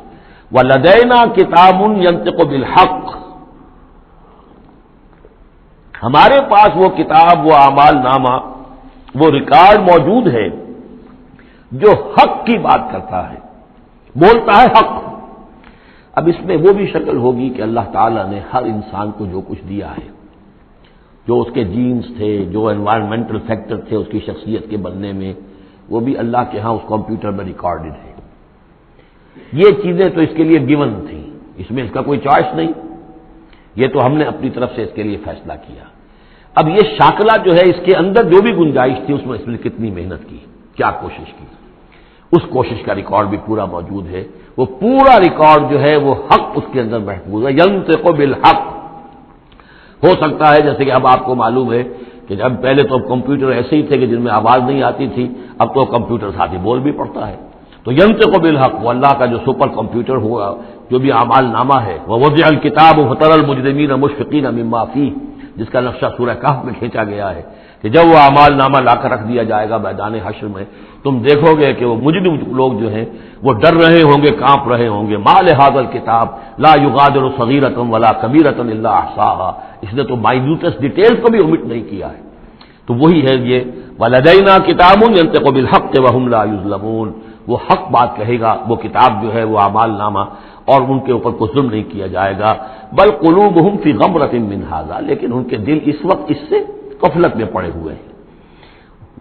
ولدینا کتاب ینطق بالحق. ہمارے پاس وہ کتاب، وہ اعمال نامہ، وہ ریکارڈ موجود ہے جو حق کی بات کرتا ہے، بولتا ہے حق۔ اب اس میں وہ بھی شکل ہوگی کہ اللہ تعالیٰ نے ہر انسان کو جو کچھ دیا ہے، جو اس کے جینز تھے، جو انوائرمنٹل فیکٹر تھے اس کی شخصیت کے بننے میں، وہ بھی اللہ کے ہاں اس کمپیوٹر میں ریکارڈڈ ہے۔ یہ چیزیں تو اس کے لیے گیون تھیں، اس میں اس کا کوئی چوائس نہیں، یہ تو ہم نے اپنی طرف سے اس کے لیے فیصلہ کیا۔ اب یہ شاکلہ جو ہے، اس کے اندر جو بھی گنجائش تھی اس میں کتنی محنت کی، کیا کوشش کی، اس کوشش کا ریکارڈ بھی پورا موجود ہے۔ وہ پورا ریکارڈ جو ہے وہ حق اس کے اندر محفوظ ہے، ینطق بالحق۔ ہو سکتا ہے جیسے کہ اب آپ کو معلوم ہے کہ جب پہلے تو کمپیوٹر ایسے ہی تھے کہ جن میں آواز نہیں آتی تھی، اب تو کمپیوٹر ساتھ ہی بول بھی پڑتا ہے، تو ینطق بالحق وہ اللہ کا جو سپر کمپیوٹر ہوا، جو بھی اعمال نامہ ہے، ووضع الکتاب فتری المجرمین مشفقین مما فیہ، جس کا نقشہ سورہ کہف میں کھینچا گیا ہے کہ جب وہ اعمال نامہ لا کر رکھ دیا جائے گا میدان حشر میں، تم دیکھو گے کہ وہ مجرم لوگ جو ہیں وہ ڈر رہے ہوں گے، کانپ رہے ہوں گے، ما لہذا الکتاب لا یغادر صغیرۃ ولا کبیرۃ الا احصاها، اس نے تو مائنیوٹسٹ ڈیٹیل کو بھی omit نہیں کیا ہے۔ تو وہی ہے یہ ولدینا کتاب ینطق بالحق وهم لا یظلمون، وہ حق بات کہے گا، وہ کتاب جو ہے وہ اعمال نامہ، اور ان کے اوپر کوئی ظلم نہیں کیا جائے گا۔ بل قلوبہم فی غمرۃ من ھذا، لیکن ان کے دل اس وقت اس سے غفلت میں پڑے ہوئے ہیں۔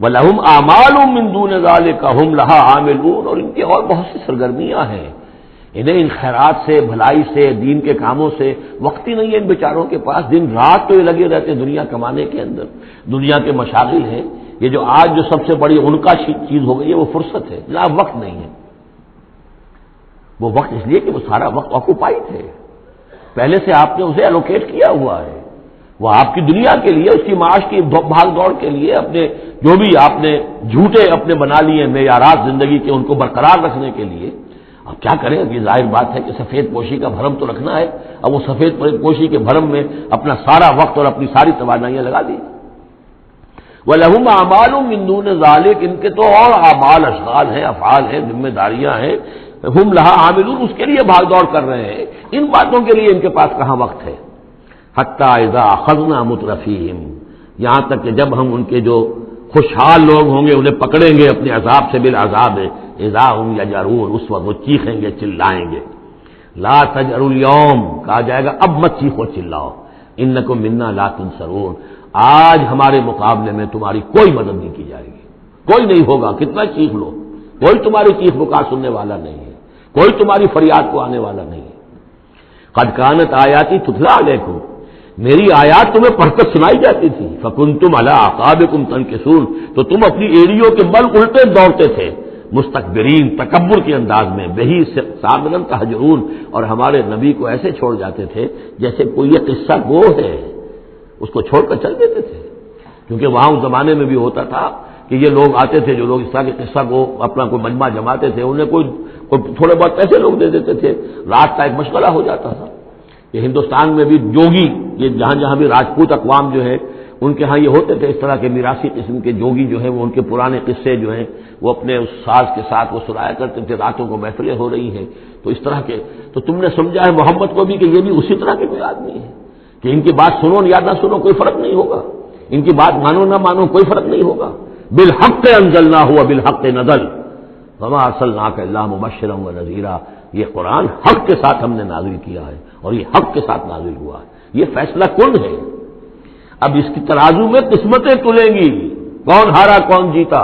وَلَهُمْ أَعْمَالٌ مِّن دُونِ ذَلِكَ هُمْ لَهَا عَامِلُونَ، اور ان کی اور بہت سی سرگرمیاں ہیں، انہیں ان خیرات سے، بھلائی سے، دین کے کاموں سے وقت ہی نہیں ہے ان بیچاروں کے پاس، دن رات تو یہ لگے رہتے ہیں دنیا کمانے کے اندر، دنیا کے مشاغل ہیں۔ یہ جو آج جو سب سے بڑی ان کا چیز ہو گئی ہے وہ فرصت ہے، جناب وقت نہیں ہے۔ وہ وقت اس لیے کہ وہ سارا وقت آکوپائڈ ہے، پہلے سے آپ نے اسے الوکیٹ کیا ہوا ہے، وہ آپ کی دنیا کے لیے، اس کی معاش کی بھاگ دوڑ کے لیے، اپنے جو بھی آپ نے جھوٹے اپنے بنا لیے معیارات زندگی کے، ان کو برقرار رکھنے کے لیے۔ اب کیا کریں، اب یہ ظاہر بات ہے کہ سفید پوشی کا بھرم تو رکھنا ہے، اب وہ سفید پوشی کے بھرم میں اپنا سارا وقت اور اپنی ساری توانائیاں لگا دی۔ وَلَهُمْ أَعْمَالٌ مِّن دُونِ ذَلِكَ، ان کے تو اور اعمال، اشغال ہیں، افعال ہیں، ذمہ داریاں ہیں، ہم لہا عاملون، اس کے لیے بھاگ دوڑ کر رہے ہیں، ان باتوں کے لیے ان کے پاس کہاں وقت ہے۔ حتی اذا اخذنا مترفیہم، یہاں تک کہ جب ہم ان کے جو خوشحال لوگ ہوں گے انہیں پکڑیں گے اپنے عذاب سے، بالعذاب اذا ہم یجرون، اس وقت وہ چیخیں گے، چلائیں گے۔ لا تجروا اليوم، کہا جائے گا اب مت چیخو چلاؤ، انکم منا لا تنصرون، آج ہمارے مقابلے میں تمہاری کوئی مدد نہیں کی جائے گی، کوئی نہیں ہوگا، کتنا چیخ لو، کوئی تمہاری چیخ پکار سننے والا نہیں ہے، کوئی تمہاری فریاد کو آنے والا نہیں ہے۔ قد کانت آیاتی تتلی علیکم، میری آیات تمہیں پڑھ کر سنائی جاتی تھی، فکنتم علی اعقابکم تنکصون، تو تم اپنی ایڑیوں کے بل الٹے دوڑتے تھے، مستکبرین، تکبر کے انداز میں، بہی سامنا تہجرون، اور ہمارے نبی کو ایسے چھوڑ جاتے تھے جیسے کوئی یہ قصہ گو ہے، اس کو چھوڑ کر چل دیتے تھے۔ کیونکہ وہاں اس زمانے میں بھی ہوتا تھا کہ یہ لوگ آتے تھے، جو لوگ اس طرح کے قصہ کو اپنا کوئی مجمع جماتے تھے، انہیں کوئی تھوڑے بہت پیسے لوگ دے دیتے تھے، رات کا ایک مشغلہ ہو جاتا تھا۔ یہ ہندوستان میں بھی جوگی، یہ جہاں جہاں بھی راجپوت اقوام جو ہے ان کے ہاں یہ ہوتے تھے، اس طرح کے میراثی قسم کے جوگی جو ہیں وہ ان کے پرانے قصے جو ہیں وہ اپنے اس ساز کے ساتھ وہ سنایا کرتے تھے، راتوں کو محفلیں ہو رہی ہیں تو اس طرح کے، تو تم نے سمجھا ہے محمد کو بھی کہ یہ بھی اسی طرح کے کوئی آدمی ہے کہ ان کی بات سنو یا نہ سنو کوئی فرق نہیں ہوگا، ان کی بات مانو نہ مانو کوئی فرق نہیں ہوگا۔ بالحق انزلناہ وبالحق نزل وما ارسلناک الا مبشرا ونذیرا، یہ قرآن حق کے ساتھ ہم نے نازل کیا ہے اور یہ حق کے ساتھ نازل ہوا ہے، یہ فیصلہ کن ہے۔ اب اس کی ترازو میں قسمتیں تلیں گی، کون ہارا کون جیتا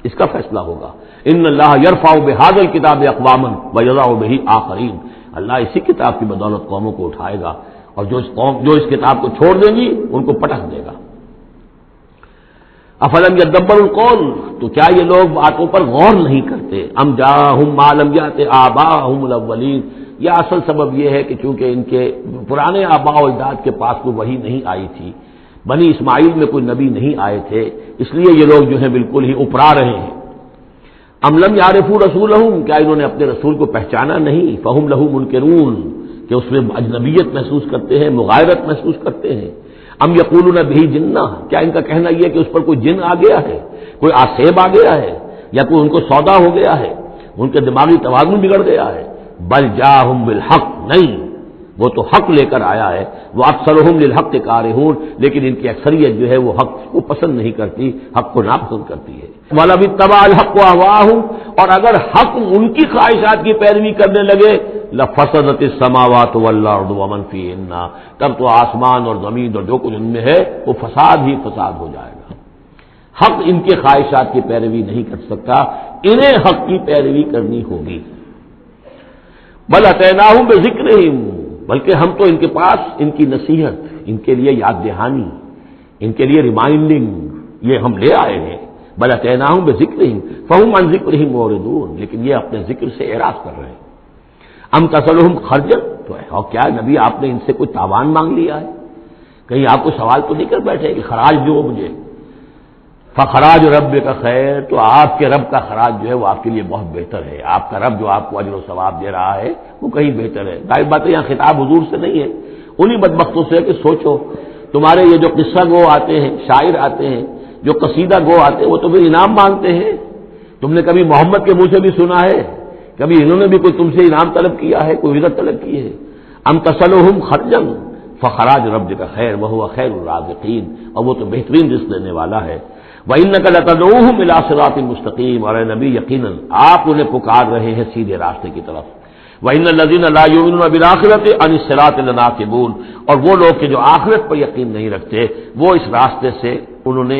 اس کا فیصلہ ہوگا۔ ان اللہ یرفع بہذا الکتاب اقواما ویضع بہ آخرین، اللہ اسی کتاب کی بدولت قوموں کو اٹھائے گا، اور جو اس کتاب کو چھوڑ دیں گی ان کو پٹک دے گا۔ افلم یدبروا القول، تو کیا یہ لوگ باتوں پر غور نہیں کرتے؟ ام جاءہم ما لم یأت آباءہم الاولین، یہ اصل سبب یہ ہے کہ چونکہ ان کے پرانے آباء و اجداد کے پاس کوئی وحی نہیں آئی تھی، بنی اسماعیل میں کوئی نبی نہیں آئے تھے، اس لیے یہ لوگ جو ہیں بالکل ہی اپرا رہے ہیں۔ ام لم یعرفوا رسولہم، کیا انہوں نے اپنے رسول کو پہچانا نہیں؟ فہم لہ منکرون، کہ اس میں اجنبیت محسوس کرتے ہیں، مغایرت محسوس کرتے ہیں۔ ام یقولون بہ جنہ، کیا ان کا کہنا یہ ہے کہ اس پر کوئی جن آ گیا ہے، کوئی آسیب آ گیا ہے، یا کوئی ان کو سودا ہو گیا ہے، ان کے دماغی توازن بگڑ گیا ہے۔ بل جاءہم بالحق، نہیں، وہ تو حق لے کر آیا ہے. وہ اکثرہم للحق کارہون، لیکن ان کی اکثریت جو ہے وہ حق کو پسند نہیں کرتی، حق کو ناپسند کرتی ہے. وَلَوِ اتَّبَعَ الْحَقُّ أَهْوَاءَهُمْ، اور اگر حق ان کی خواہشات کی پیروی کرنے لگے لَفَسَدَتِ السَّمَاوَاتُ وَالْأَرْضُ وَمَنْ فِيهِنَّ، تب تو آسمان اور زمین اور جو کچھ ان میں ہے وہ فساد ہی فساد ہو جائے گا. حق ان کے خواہشات کی پیروی نہیں کر سکتا، انہیں حق کی پیروی کرنی ہوگی. بل اتیناہم بذکرہم، بلکہ ہم تو ان کے پاس ان کی نصیحت، ان کے لیے یاد دہانی، ان کے لیے ریمائنڈنگ یہ ہم لے آئے ہیں. بل اتیناہم بذکرہم فہم عن ذکرہم معرضون، لیکن یہ اپنے ذکر سے اعراض کر رہے ہیں. ام تسألہم خرجا، تو اور کیا نبی آپ نے ان سے کوئی تاوان مانگ لیا ہے؟ کہیں آپ کو سوال تو نہیں کر بیٹھے کہ خراج دو مجھے؟ فخراج رب کا خیر، تو آپ کے رب کا خراج جو ہے وہ آپ کے لیے بہت بہتر ہے. آپ کا رب جو آپ کو اجر و ثواب دے رہا ہے وہ کہیں بہتر ہے. ظاہر بات ہے یہاں خطاب حضور سے نہیں ہے، انہی بدبختوں سے کہ سوچو تمہارے یہ جو قصہ گو آتے ہیں، شاعر آتے ہیں، جو قصیدہ گو آتے ہیں، وہ تو پھر انعام مانگتے ہیں. تم نے کبھی محمد کے منہ سے بھی سنا ہے؟ کبھی انہوں نے بھی کوئی تم سے انعام طلب کیا ہے، کوئی عزت طلب کی ہے؟ ام تسألہم خرجا فخراج رب کا خیر وہو خیر الرازقین، اور وہ تو بہترین رزق دینے والا ہے. وَإِنَّكَ لَتَدْعُوهُمْ إِلَىٰ صِرَاطٍ مُّسْتَقِيمٍ، اور اے نبی یقیناً آپ انہیں پکار رہے ہیں سیدھے راستے کی طرف. وَإِنَّ الَّذِينَ لَا يُؤْمِنُونَ بِالْآخِرَةِ عَنِ الصِّرَاطِ لَنَاكِبُونَ، اور وہ لوگ کہ جو آخرت پر یقین نہیں رکھتے وہ اس راستے سے انہوں نے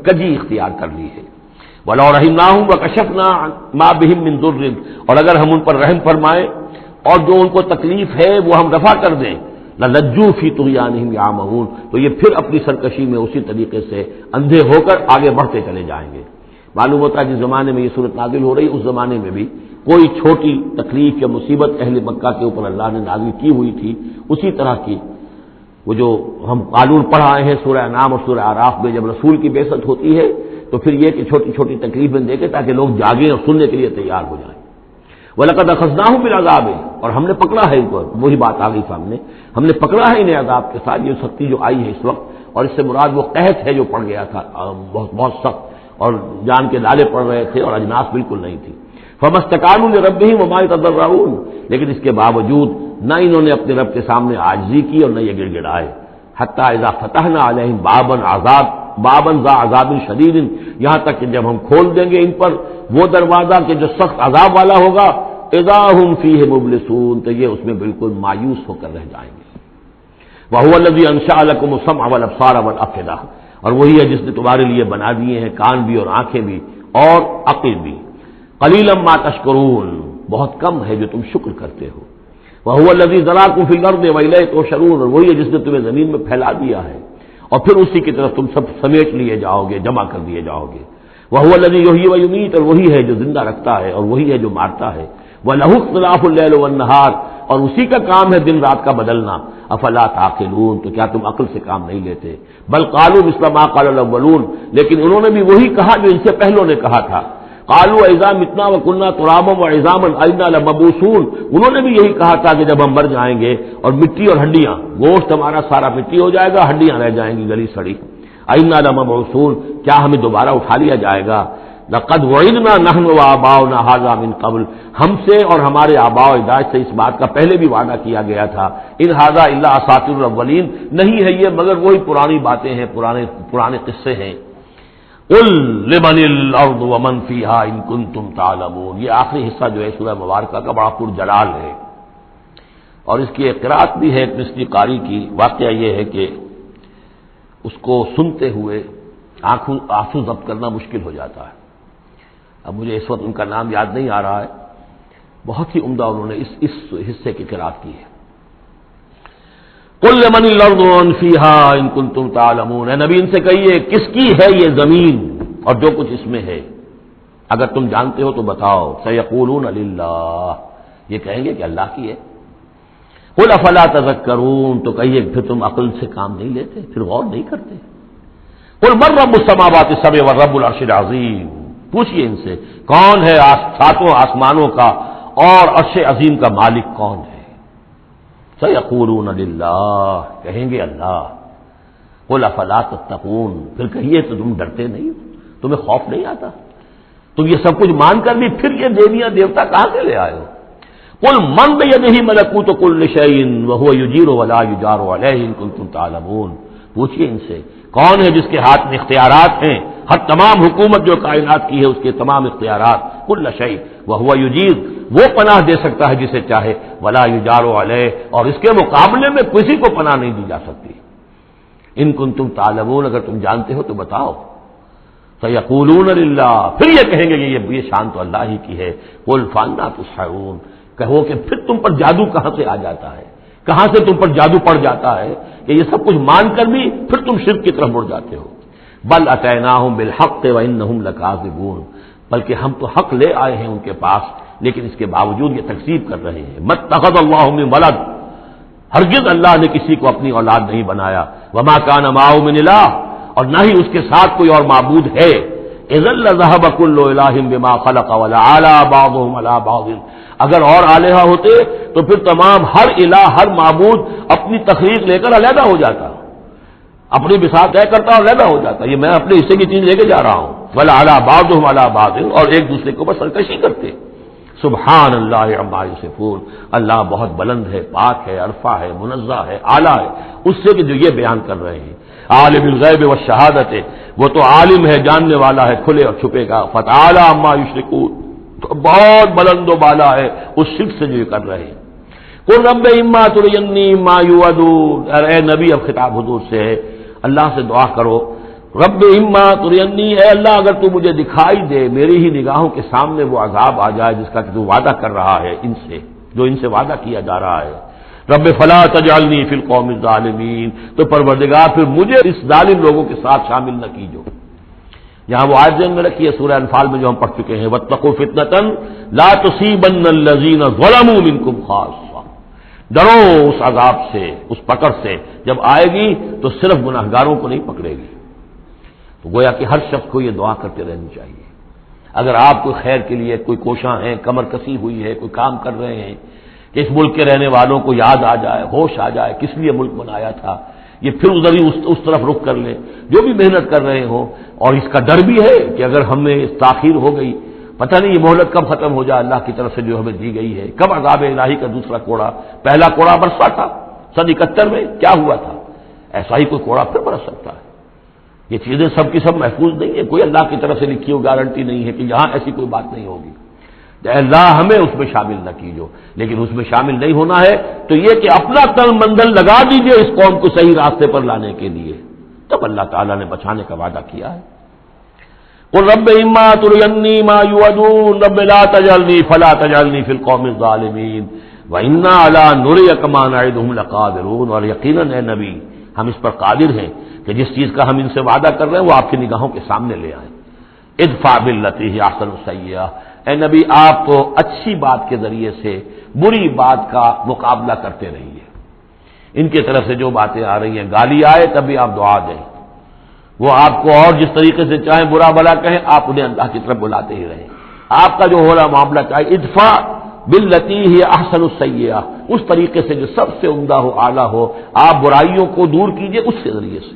کجی اختیار کر لی ہے. وَلَوْ رَحِمْنَاهُمْ وَكَشَفْنَا مَا بِهِم مِّن ضُرٍّ، اور اگر ہم ان پر رحم فرمائیں اور جو ان کو تکلیف ہے وہ ہم رفع کر دیں، لَلَجُّوا فِي طُغْيَانِهِمْ يَعْمَهُونَ، تو یہ پھر اپنی سرکشی میں اسی طریقے سے اندھے ہو کر آگے بڑھتے چلے جائیں گے. معلوم ہوتا ہے جس زمانے میں یہ صورت نازل ہو رہی، اس زمانے میں بھی کوئی چھوٹی تکلیف یا مصیبت اہل مکہ کے اوپر اللہ نے نازل کی ہوئی تھی اسی طرح کی. وہ جو ہم قانون پڑھ آئے ہیں سورہ انعام اور سورہ اعراف میں، جب رسول کی بعثت ہوتی ہے تو پھر یہ کہ چھوٹی چھوٹی تکلیفیں دے کے تاکہ لوگ جاگیں اور سننے کے لیے تیار ہو جائیں. وَلَقَدْ أَخَذْنَاهُم بِالْعَذَابِ، اور ہم نے پکڑا ہے ان کو، وہی بات آ گئی سامنے، ہم نے پکڑا ہے انہیں عذاب کے ساتھ. یہ سختی جو آئی ہے اس وقت، اور اس سے مراد وہ قحط ہے جو پڑ گیا تھا بہت بہت سخت، اور جان کے نالے پڑ رہے تھے اور اجناس بالکل نہیں تھی. فَمَا اسْتَكَانُوا لِرَبِّهِمْ وَمَا يَتَضَرَّعُونَ، لیکن اس کے باوجود نہ انہوں نے اپنے رب کے سامنے عاجزی کی اور نہ یہ گڑ گڑائے. حَتَّىٰ إِذَا فَتَحْنَا عَلَيْهِمْ بابًا ذا عذاب شدید، یہاں تک کہ جب ہم کھول دیں گے ان پر وہ دروازہ کہ جو سخت عذاب والا ہوگا، اذا هم فیہ مبلسون، تو یہ اس میں بالکل مایوس ہو کر رہ جائیں گے. وَهُوَ الَّذِي أَنشَأَ لَكُمُ السَّمْعَ وَالْأَبْصَارَ وَالْأَفْئِدَةَ، اور وہی ہے جس نے تمہارے لیے بنا دیے ہیں کان بھی اور آنکھیں بھی اور عقل بھی. قَلِيلًا مَا تَشْكُرُونَ، بہت کم ہے جو تم شکر کرتے ہو. وَهُوَ الَّذِي ذَرَاكُمْ فِي الْأَرْضِ وَإِلَيْهِ تُحْشَرُونَ، اور وہی ہے جس نے تمہیں زمین میں پھیلا دیا ہے اور پھر اسی کی طرف تم سب سمیٹ لیے جاؤ گے، جمع کر دیے جاؤ گے. وَهُوَ الَّذِي يُحْيِي وَيُمِيتُ، اور وہی ہے جو زندہ رکھتا ہے اور وہی ہے جو مارتا ہے. وَلَهُ اخْتِلَافُ اللَّيْلِ وَالنَّهَارِ، اور اسی کا کام ہے دن رات کا بدلنا. افلا تعقلون، تو کیا تم عقل سے کام نہیں لیتے؟ بل قالوا مثل ما قال الاولون، لیکن انہوں نے بھی وہی کہا جو ان سے پہلوں نے کہا تھا. قالوا اذا متنا وكنا ترابا وعظاما انا لمبعوثون، انہوں نے بھی یہی کہا تھا کہ جب ہم مر جائیں گے اور مٹی اور ہڈیاں، گوشت ہمارا سارا مٹی ہو جائے گا، ہڈیاں رہ جائیں گی گلی سڑی. انا لمبعوثون، کیا ہمیں دوبارہ اٹھا لیا جائے گا؟ لقد وعدنا نحن وآباؤنا هذا من قبل، ہم سے اور ہمارے آباء و اجداد سے اس بات کا پہلے بھی وعدہ کیا گیا تھا. ان هذا الا اساطير الاولین، نہیں ہے یہ مگر وہی پرانی باتیں ہیں، پرانے قصے ہیں. قل لمن الارض ومن فيها ان كنتم تعلمون، یہ آخری حصہ جو ہے سورہ مبارکہ کا بڑا پرجلال ہے، اور اس کی ایک قرات بھی ہے ایک مصری قاری کی. واقعہ یہ ہے کہ اس کو سنتے ہوئے آنسو ضبط کرنا مشکل ہو جاتا ہے. اب مجھے اس وقت ان کا نام یاد نہیں آ رہا ہے، بہت ہی عمدہ انہوں نے اس حصے کی قرات کی ہے. قل لمن الارض ومن فيها ان كنتم تعلمون، اے نبی ان سے کہیے کس کی ہے یہ زمین اور جو کچھ اس میں ہے، اگر تم جانتے ہو تو بتاؤ. سيقولون لله، یہ کہیں گے کہ اللہ کی ہے. قل افلا تذکرون، تو کہیے پھر تم عقل سے کام نہیں لیتے، پھر غور نہیں کرتے. قل من رب السماوات السبع والرب العرش العظیم، پوچھئے ان سے کون ہے ساتوں آسمانوں کا اور عرش عظیم کا مالک کون ہے. سیقولون للہ، کہیں گے اللہ. قل افلا تتقون، پھر کہیے تو تم ڈرتے نہیں، تمہیں خوف نہیں آتا؟ تم یہ سب کچھ مان کر بھی پھر یہ دیویاں دیوتا کہاں سے لے آئے ہو؟ قل من بیدہ ملکوت کل شیء وہو یجیر ولا یجار علیہ ان کنتم تعلمون، پوچھئے ان سے کون ہے جس کے ہاتھ میں اختیارات ہیں، ہر تمام حکومت جو کائنات کی ہے اس کے تمام اختیارات، کل شیء وہو یجیر، وہ پناہ دے سکتا ہے جسے چاہے، ولا یجار علیہ، اور اس کے مقابلے میں کسی کو پناہ نہیں دی جا سکتی۔ ان کنتم تعلمون، اگر تم جانتے ہو تو بتاؤ۔ سیقولون للہ، پھر یہ کہیں گے کہ یہ شان تو اللہ ہی کی ہے۔ قل فانا تسحرون، کہو کہ پھر تم پر جادو کہاں سے آ جاتا ہے، کہاں سے تم پر جادو پڑ جاتا ہے کہ یہ سب کچھ مان کر بھی پھر تم شرک کی طرف مڑ جاتے ہو۔ بل اتیناہم بالحق وانہم لکاذبون، بلکہ ہم تو حق لے آئے ہیں ان کے پاس، لیکن اس کے باوجود یہ تکذیب کر رہے ہیں۔ متخذ اللہ من ولد، ہرگز اللہ نے کسی کو اپنی اولاد نہیں بنایا، وما کان معہ من الہ، اور نہ ہی اس کے ساتھ کوئی اور معبود ہے۔ اذا لذهب كل الہ بما خلق ولعلى بعضهم على بعض، اگر اور الہہ ہوتے تو پھر تمام ہر الہ، ہر معبود اپنی تخلیق لے کر علیحدہ ہو جاتا، اپنی بساط طے کرتا اور علیحدہ ہو جاتا، یہ میں اپنے حصے کی چیز لے کے جا رہا ہوں، ولعلى بعضهم على بعض، اور ایک دوسرے کے اوپر سرکشی کرتے۔ سبحان اللہ عما یصفون، اللہ بہت بلند ہے، پاک ہے، عرفہ ہے، منزہ ہے، اعلیٰ ہے اس سے کہ جو یہ بیان کر رہے ہیں۔ عالم الغیب والشہادت، وہ تو عالم ہے، جاننے والا ہے کھلے اور چھپے کا، فتعالی عما یشرکون، تو بہت بلند و بالا ہے اس شرک سے جو یہ کر رہے ہیں۔ قل رب اما ترینی ما یوعدون، اے نبی اب خطاب حضور سے ہے، اللہ سے دعا کرو، رب اما ترینی، اے اللہ اگر تو مجھے دکھائی دے، میری ہی نگاہوں کے سامنے وہ عذاب آ جائے جس کا کہ تو وعدہ کر رہا ہے ان سے، جو ان سے وعدہ کیا جا رہا ہے، رب فلا تجعلنی فی القوم الظالمین، تو پروردگار پھر مجھے اس ظالم لوگوں کے ساتھ شامل نہ کیجو۔ یہاں وہ آیت ذہن میں رکھی ہے سورہ انفال میں جو ہم پڑھ چکے ہیں، واتقوا فتنۃ لا تصیبن الذین ظلموا منکم خاصۃ، ڈرو اس عذاب سے، اس پکڑ سے، جب آئے گی تو صرف گناہگاروں کو نہیں پکڑے گی۔ تو گویا کہ ہر شخص کو یہ دعا کرتے رہنی چاہیے، اگر آپ کوئی خیر کے لیے کوئی کوشاں ہیں، کمر کسی ہوئی ہے، کوئی کام کر رہے ہیں کہ اس ملک کے رہنے والوں کو یاد آ جائے، ہوش آ جائے کس لیے ملک بنایا تھا، یہ پھر ادھر ہی اس طرف رخ کر لیں، جو بھی محنت کر رہے ہوں، اور اس کا ڈر بھی ہے کہ اگر ہمیں تاخیر ہو گئی، پتہ نہیں یہ مہلت کب ختم ہو جائے اللہ کی طرف سے جو ہمیں دی گئی ہے، کب عذاب الہی کا دوسرا کوڑا، پہلا کوڑا برسا تھا سن 71 میں، کیا ہوا تھا، ایسا ہی کوئی کوڑا پھر برس سکتا ہے۔ یہ چیزیں سب کی سب محفوظ نہیں ہے، کوئی اللہ کی طرف سے لکھی ہوئی گارنٹی نہیں ہے کہ یہاں ایسی کوئی بات نہیں ہوگی، اللہ ہمیں اس میں شامل نہ کیجو، لیکن اس میں شامل نہیں ہونا ہے تو یہ کہ اپنا تن مندل لگا دیجئے اس قوم کو صحیح راستے پر لانے کے لیے، تب اللہ تعالیٰ نے بچانے کا وعدہ کیا ہے۔ قل رب اما ترینی ما یوعدون رب لا تجعلنی فلا تجعلنی فی القوم الظالمین وانا علی نریک ما نعدہم لقادرون، اور یقیناً اے نبی ہم اس پر قادر ہیں کہ جس چیز کا ہم ان سے وعدہ کر رہے ہیں وہ آپ کی نگاہوں کے سامنے لے آئیں۔ ادفع باللتی ہی احسن السیئہ، اے نبی آپ تو اچھی بات کے ذریعے سے بری بات کا مقابلہ کرتے رہیے، ان کی طرف سے جو باتیں آ رہی ہیں، گالی آئے تب بھی آپ دعا دیں، وہ آپ کو اور جس طریقے سے چاہیں برا بھلا کہیں، آپ انہیں اللہ کی طرف بلاتے ہی رہیں، آپ کا جو ہو رہا معاملہ چاہے ادفع باللتی ہی احسن السیئہ، اس طریقے سے جو سب سے عمدہ ہو، اعلیٰ ہو، آپ برائیوں کو دور کیجئے اس کے ذریعے سے۔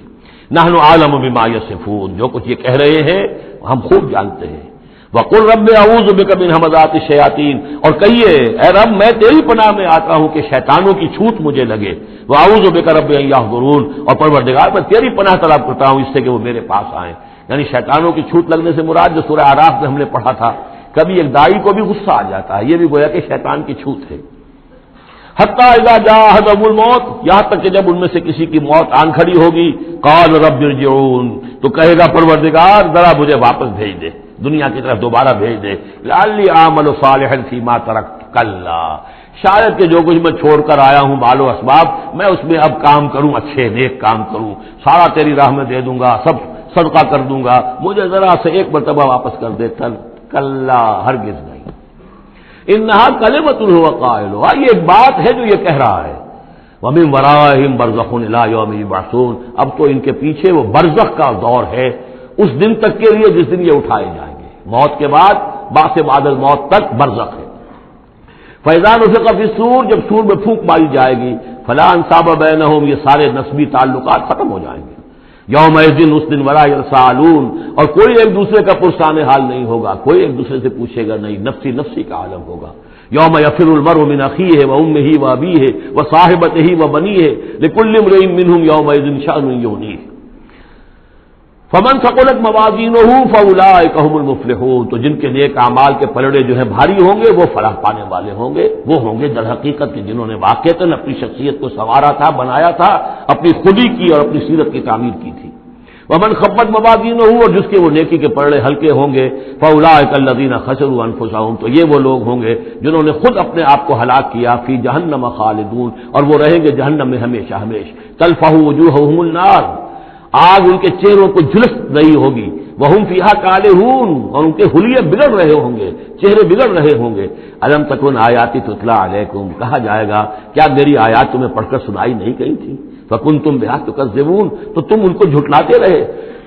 نحن عالم بما یصفون، جو کچھ یہ کہہ رہے ہیں ہم خوب جانتے ہیں۔ وقل رب اعوذ بک من همزات الشیاطین، اور کہیے اے رب میں تیری پناہ میں آتا ہوں کہ شیطانوں کی چھوٹ مجھے لگے، واعوذ بک رب ان یحضرون، اور پروردگار میں تیری پناہ طلب کرتا ہوں اس سے کہ وہ میرے پاس آئیں۔ یعنی شیطانوں کی چھوٹ لگنے سے مراد جو سورہ اعراف میں ہم نے پڑھا تھا، کبھی ایک داعی کو بھی غصہ آ جاتا ہے، یہ بھی گویا کہ شیطان کی چھوٹ ہے۔ حتی اذا جاء احدهم الموت، یہاں تک کہ جب ان میں سے کسی کی موت آن کھڑی ہوگی، قال رب ارجعون، تو کہے گا پروردگار ذرا مجھے واپس بھیج دے، دنیا کی طرف دوبارہ بھیج دے، لعلی اعمل صالحا فیما ترکت، کلا، شاید کہ جو کچھ میں چھوڑ کر آیا ہوں مال و اسباب، میں اس میں اب کام کروں، اچھے نیک کام کروں، سارا تیری راہ میں دے دوں گا، سب صدقہ کر دوں گا، مجھے ذرا سے ایک مرتبہ واپس کر دے، کلا، ہرگز نہیں، انہا کلمۃ هو قائلھا، یہ ایک بات ہے جو یہ کہہ رہا ہے، ومن ورائہم برزخ الی یوم یبعثون، اب تو ان کے پیچھے وہ برزخ کا دور ہے، اس دن تک کے لیے جس دن یہ اٹھائے جائیں گے، موت کے بعد بعث بعد الموت تک برزخ ہے۔ فاذا نفخ فی الصور، جب سور میں پھونک ماری جائے گی، فلا انصاب بینہم، یہ سارے نسبی تعلقات ختم ہو جائیں گے، یومئذ، اس دن ولا یسالون، اور کوئی ایک دوسرے کا پرسان حال نہیں ہوگا، کوئی ایک دوسرے سے پوچھے گا نہیں، نفسی نفسی کا عالم ہوگا، یوم یفر المرء من اخیہ وامہ وابیہ وصاحبتہ وبنیہ لکل امرئ منہم یومئذ شأن یغنیہ فمن ثقلت موازینہ فاولئک هم المفلحون، تو جن کے نیک اعمال کے پلڑے جو ہیں بھاری ہوں گے وہ فلاح پانے والے ہوں گے، وہ ہوں گے در حقیقت کہ جنہوں نے واقعتاً اپنی شخصیت کو سنوارا تھا، بنایا تھا، اپنی خودی کی اور اپنی سیرت کی تعمیر کی تھی۔ ومن خفت موازینہ، اور جس کے وہ نیکی کے پلڑے ہلکے ہوں گے، فاولئک الذین خسروا انفسهم، تو یہ وہ لوگ ہوں گے جنہوں نے خود اپنے آپ کو ہلاک کیا، فی جہنم خالدون، اور وہ رہیں گے جہنم میں ہمیشہ ہمیش، تلفح وجوہہم النار، آگ ان کے چہروں کو جھلس رہی ہوگی، وہم فیہا کالہون، اور ان کے حلیے بگڑ رہے ہوں گے، چہرے بگڑ رہے ہوں گے۔ الم تکن آیاتی تتلی علیکم، کہا جائے گا کیا میری آیات تمہیں پڑھ کر سنائی نہیں گئی تھی؟ فکنتم بہا تکذبون، تو تم ان کو جھٹلاتے رہے۔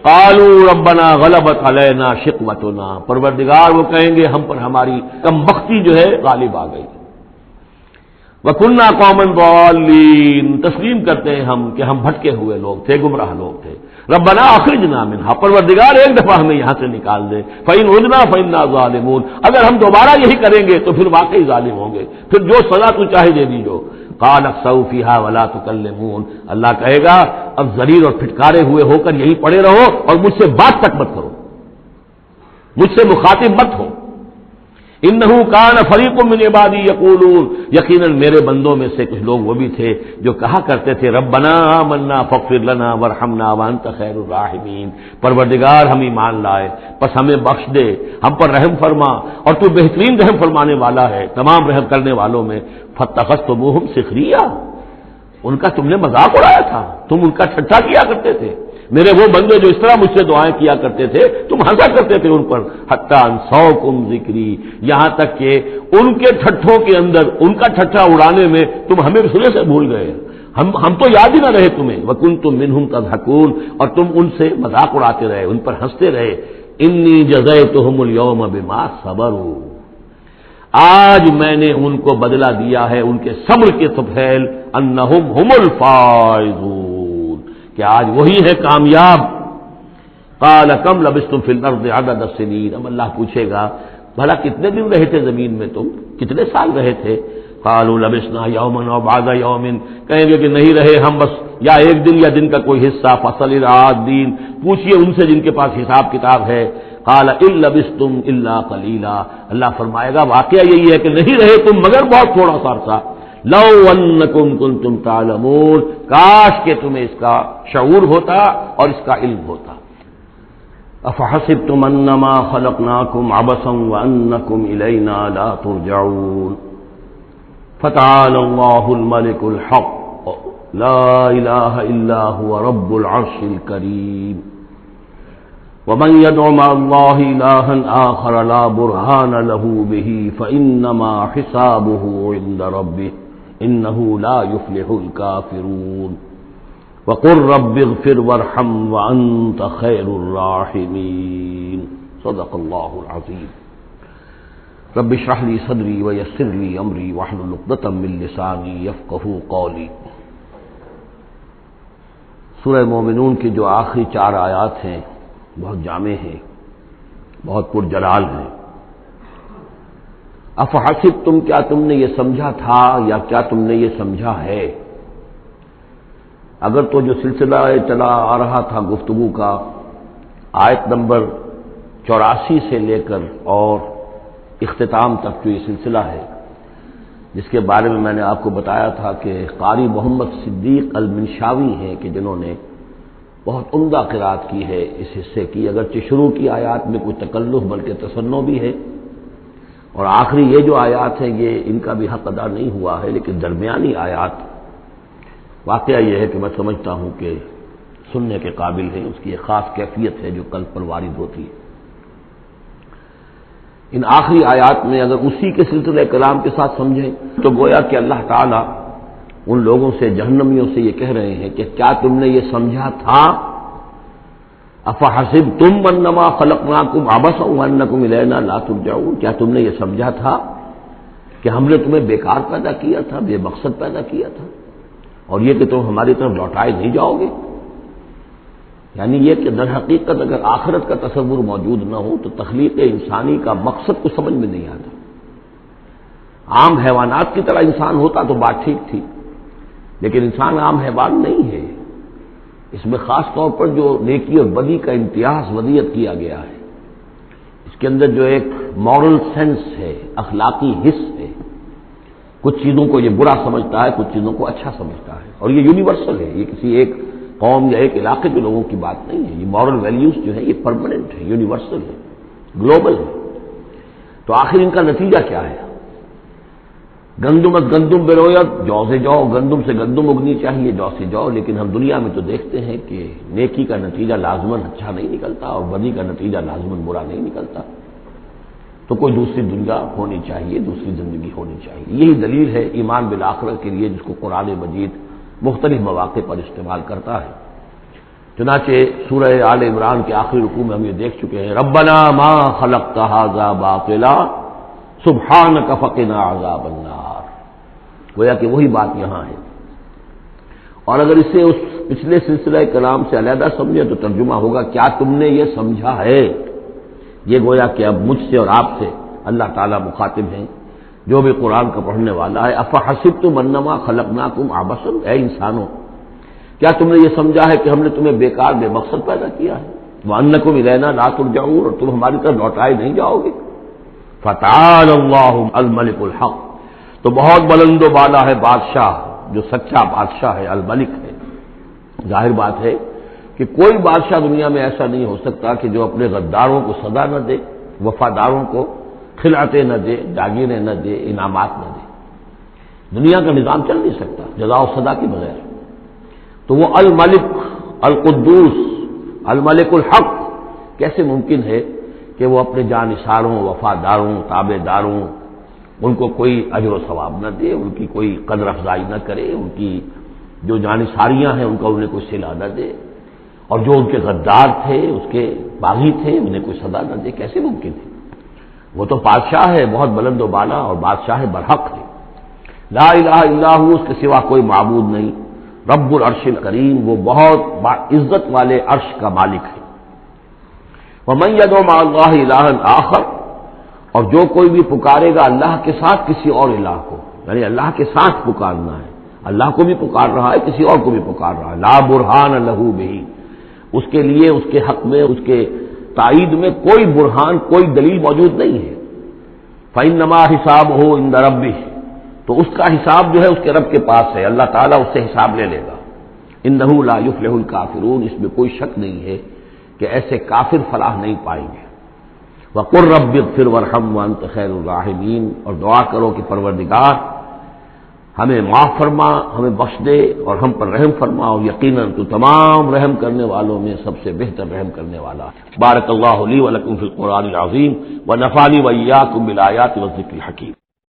قالوا ربنا غلبت علینا شقوتنا، پروردگار وہ کہیں گے ہم پر ہماری کم بختی جو ہے غالب آ گئی۔ وَكُنَّا قَوْمًا ضَالِّينَ، تسلیم کرتے ہیں ہم کہ ہم بھٹکے ہوئے لوگ تھے، گمراہ لوگ تھے۔ ربنا اخرجنا منها، پروردگار ایک دفعہ ہمیں یہاں سے نکال دے، فَإِنْ عُدْنَا فَإِنَّا ظَالِمُونَ، اگر ہم دوبارہ یہی کریں گے تو پھر واقعی ظالم ہوں گے، پھر جو سزا تو چاہے دے دیجو۔ قَالَ اخْسَئُوا فِيهَا وَلَا تُكَلِّمُونَ، اللہ کہے گا اب ذلیل اور پھٹکارے ہوئے ہو کر یہیں پڑے رہو اور مجھ سے بات تک مت کرو، مجھ سے مخاطب مت ہو۔ انہ کان فریق من عبادی یقولون، یقیناً میرے بندوں میں سے کچھ لوگ وہ بھی تھے جو کہا کرتے تھے ربنا آمنا فاغفر لنا وارحمنا وانت خیر الراحمین، پروردگار ہم ایمان لائے پس ہمیں بخش دے، ہم پر رحم فرما اور تو بہترین رحم فرمانے والا ہے تمام رحم کرنے والوں میں۔ فاتخذتموہم سخریا، ان کا تم نے مذاق اڑایا تھا، تم ان کا ٹھٹھا کیا کرتے تھے، میرے وہ بندے جو اس طرح مجھ سے دعائیں کیا کرتے تھے تم ہنسا کرتے تھے ان پر۔ حتی انسوکم ذکری، یہاں تک کہ ان کے ٹھٹھوں کے اندر ان کا ٹھٹھا اڑانے میں تم ہمیں سرے سے بھول گئے، ہم تو یاد ہی نہ رہے تمہیں۔ وکنتم منہم تضحکون، اور تم ان سے مذاق اڑاتے رہے، ان پر ہنستے رہے۔ انی جزیتہم اليوم بما صبروا، آج میں نے ان کو بدلہ دیا ہے ان کے صبر کے طفیل، انہم هم الفائزون، کہ آج وہی ہے کامیاب۔ قال کم لبثتم فی الارض عدد السنین، اب اللہ پوچھے گا بھلا کتنے دن رہے تھے زمین میں، تم کتنے سال رہے تھے؟ قالوا لبثنا یوما او بعض یوم، کہیں گے کہ نہیں رہے ہم بس یا ایک دن یا دن کا کوئی حصہ۔ فصل العادین، پوچھئے ان سے جن کے پاس حساب کتاب ہے۔ قال ان لبثتم الا قلیلا، اللہ فرمائے گا واقعہ یہی ہے کہ نہیں رہے تم مگر بہت تھوڑا سا عرصہ۔ لو انکم کنتم تعلمون، کاش کہ تمہیں اس کا شعور ہوتا اور اس کا علم ہوتا۔ افحسبتم انما خلقناکم عبثا وانکم الینا لا ترجعون، فتعالى الله الملك الحق لا اله الا هو رب العرش الكريم، ومن يدع مع الله إلها آخر لا برهان له به فإنما حسابه عند ربه إنه لا يفلح الكافرون، وقل رب اغفر وارحم وأنت خير الراحمين، صدق الله العظيم۔ رب اشرح لي صدري ويسر لي أمري واحلل عقدة من لساني يفقهوا قولي۔ سورہ مومنون کی جو آخری 4 آیات ہیں بہت جامع ہیں، بہت پرجلال ہیں۔ افحسبتم، کیا تم نے یہ سمجھا تھا یا کیا تم نے یہ سمجھا ہے؟ اگر تو جو سلسلہ چلا آ رہا تھا گفتگو کا، آیت نمبر 84 سے لے کر اور اختتام تک جو یہ سلسلہ ہے، جس کے بارے میں نے آپ کو بتایا تھا کہ قاری محمد صدیق المنشاوی ہیں کہ جنہوں نے بہت عمدہ قرات کی ہے اس حصے کی، اگرچہ شروع کی آیات میں کوئی تکلف بلکہ تصنع بھی ہے، اور آخری یہ جو آیات ہیں یہ ان کا بھی حق ادا نہیں ہوا ہے، لیکن درمیانی آیات واقعہ یہ ہے کہ میں سمجھتا ہوں کہ سننے کے قابل ہے، اس کی ایک خاص کیفیت ہے جو قلب پر وارد ہوتی ہے۔ ان آخری آیات میں اگر اسی کے سلسلہ کلام کے ساتھ سمجھیں تو گویا کہ اللہ تعالیٰ ان لوگوں سے، جہنمیوں سے یہ کہہ رہے ہیں کہ کیا تم نے یہ سمجھا تھا؟ افحسبتم انما خلقناکم عبثا وانکم الینا لا ترجعون، کیا تم نے یہ سمجھا تھا کہ ہم نے تمہیں بیکار پیدا کیا تھا، بے مقصد پیدا کیا تھا، اور یہ کہ تم ہماری طرف لوٹائے نہیں جاؤ گے؟ یعنی یہ کہ در حقیقت اگر آخرت کا تصور موجود نہ ہو تو تخلیق انسانی کا مقصد کو سمجھ میں نہیں آتا۔ عام حیوانات کی طرح انسان ہوتا تو بات ٹھیک تھی، لیکن انسان عام حیوان نہیں ہے۔ اس میں خاص طور پر جو نیکی اور بدی کا امتیاز ودیت کیا گیا ہے، اس کے اندر جو ایک مورل سینس ہے، اخلاقی حس ہے، کچھ چیزوں کو یہ برا سمجھتا ہے، کچھ چیزوں کو اچھا سمجھتا ہے، اور یہ یونیورسل ہے، یہ کسی ایک قوم یا ایک علاقے کے لوگوں کی بات نہیں ہے۔ یہ مورل ویلیوز جو ہے یہ پرماننٹ ہے، یونیورسل ہے، گلوبل ہے۔ تو آخر ان کا نتیجہ کیا ہے؟ گندمت گندم برویت، جو سے جو، گندم سے گندم اگنی چاہیے، جو سے جو، لیکن ہم دنیا میں تو دیکھتے ہیں کہ نیکی کا نتیجہ لازماً اچھا نہیں نکلتا اور بدی کا نتیجہ لازماً برا نہیں نکلتا۔ تو کوئی دوسری دنیا ہونی چاہیے، دوسری زندگی ہونی چاہیے۔ یہی دلیل ہے ایمان بالآخرت کے لیے، جس کو قرآن مجید مختلف مواقع پر استعمال کرتا ہے۔ چنانچہ سورہ آل عمران کے آخری رکوع میں ہم یہ دیکھ چکے ہیں، ربنا ما خلقت ھذا باطلا سبحانک فقنا عذاب النار۔ گویا کہ وہی بات یہاں ہے، اور اگر اسے اس پچھلے سلسلہ کلام سے علیحدہ سمجھے تو ترجمہ ہوگا کیا تم نے یہ سمجھا ہے؟ یہ گویا کہ اب مجھ سے اور آپ سے اللہ تعالیٰ مخاطب ہیں، جو بھی قرآن کا پڑھنے والا ہے۔ افحسبتم انما خلقناکم عبثا، اے انسانوں کیا تم نے یہ سمجھا ہے کہ ہم نے تمہیں بیکار بے مقصد پیدا کیا ہے؟ وانکم الینا لا ترجعون، اور تم ہماری طرف لوٹائے نہیں جاؤ گے۔ فتعالى اللہ الملک الحق، تو بہت بلند و بالا ہے بادشاہ، جو سچا بادشاہ ہے، الملک ہے۔ ظاہر بات ہے کہ کوئی بادشاہ دنیا میں ایسا نہیں ہو سکتا کہ جو اپنے غداروں کو سزا نہ دے، وفاداروں کو خلعتیں نہ دے، جاگیریں نہ دے، انعامات نہ دے۔ دنیا کا نظام چل نہیں سکتا جزا و سزا کے بغیر۔ تو وہ الملک القدوس الملک الحق کیسے ممکن ہے کہ وہ اپنے جانثاروں، وفاداروں، تابع داروں، ان کو کوئی اجر و ثواب نہ دے، ان کی کوئی قدر افزائی نہ کرے، ان کی جو جانثاریاں ہیں ان کا انہیں کوئی صلہ نہ دے، اور جو ان کے غدار تھے، اس کے باغی تھے، انہیں کوئی سزا نہ دے؟ کیسے ممکن ہے؟ وہ تو بادشاہ ہے، بہت بلند و بالا، اور بادشاہ برحق ہے۔ لا الہ الا ہو، اس کے سوا کوئی معبود نہیں۔ رب العرش الکریم، وہ بہت عزت والے عرش کا مالک ہے۔ ومن يدع مع اللہ الہا آخر، اور جو کوئی بھی پکارے گا اللہ کے ساتھ کسی اور الہ کو، یعنی اللہ کے ساتھ پکارنا ہے، اللہ کو بھی پکار رہا ہے، کسی اور کو بھی پکار رہا ہے، لا برہان لہ بہ، اس کے لیے اس کے حق میں، اس کے تائید میں کوئی برہان، کوئی دلیل موجود نہیں ہے۔ فإنما حسابہ عند ربہ، تو اس کا حساب جو ہے اس کے رب کے پاس ہے، اللہ تعالیٰ اس سے حساب لے لے گا۔ انہ لا یفلح الکافرون، اس میں کوئی شک نہیں ہے کہ ایسے کافر فلاح نہیں پائیں گے۔ وقل رب اغفر وارحم وانت خیر الراحمین، اور دعا کرو کہ پروردگار ہمیں معاف فرما، ہمیں بخش دے اور ہم پر رحم فرما، اور یقیناً تو تمام رحم کرنے والوں میں سب سے بہتر رحم کرنے والا ہے۔ بارک اللہ لی ولکم فی القرآن العظیم ونفعنی وإیاکم بالآیات والذکر الحکیم۔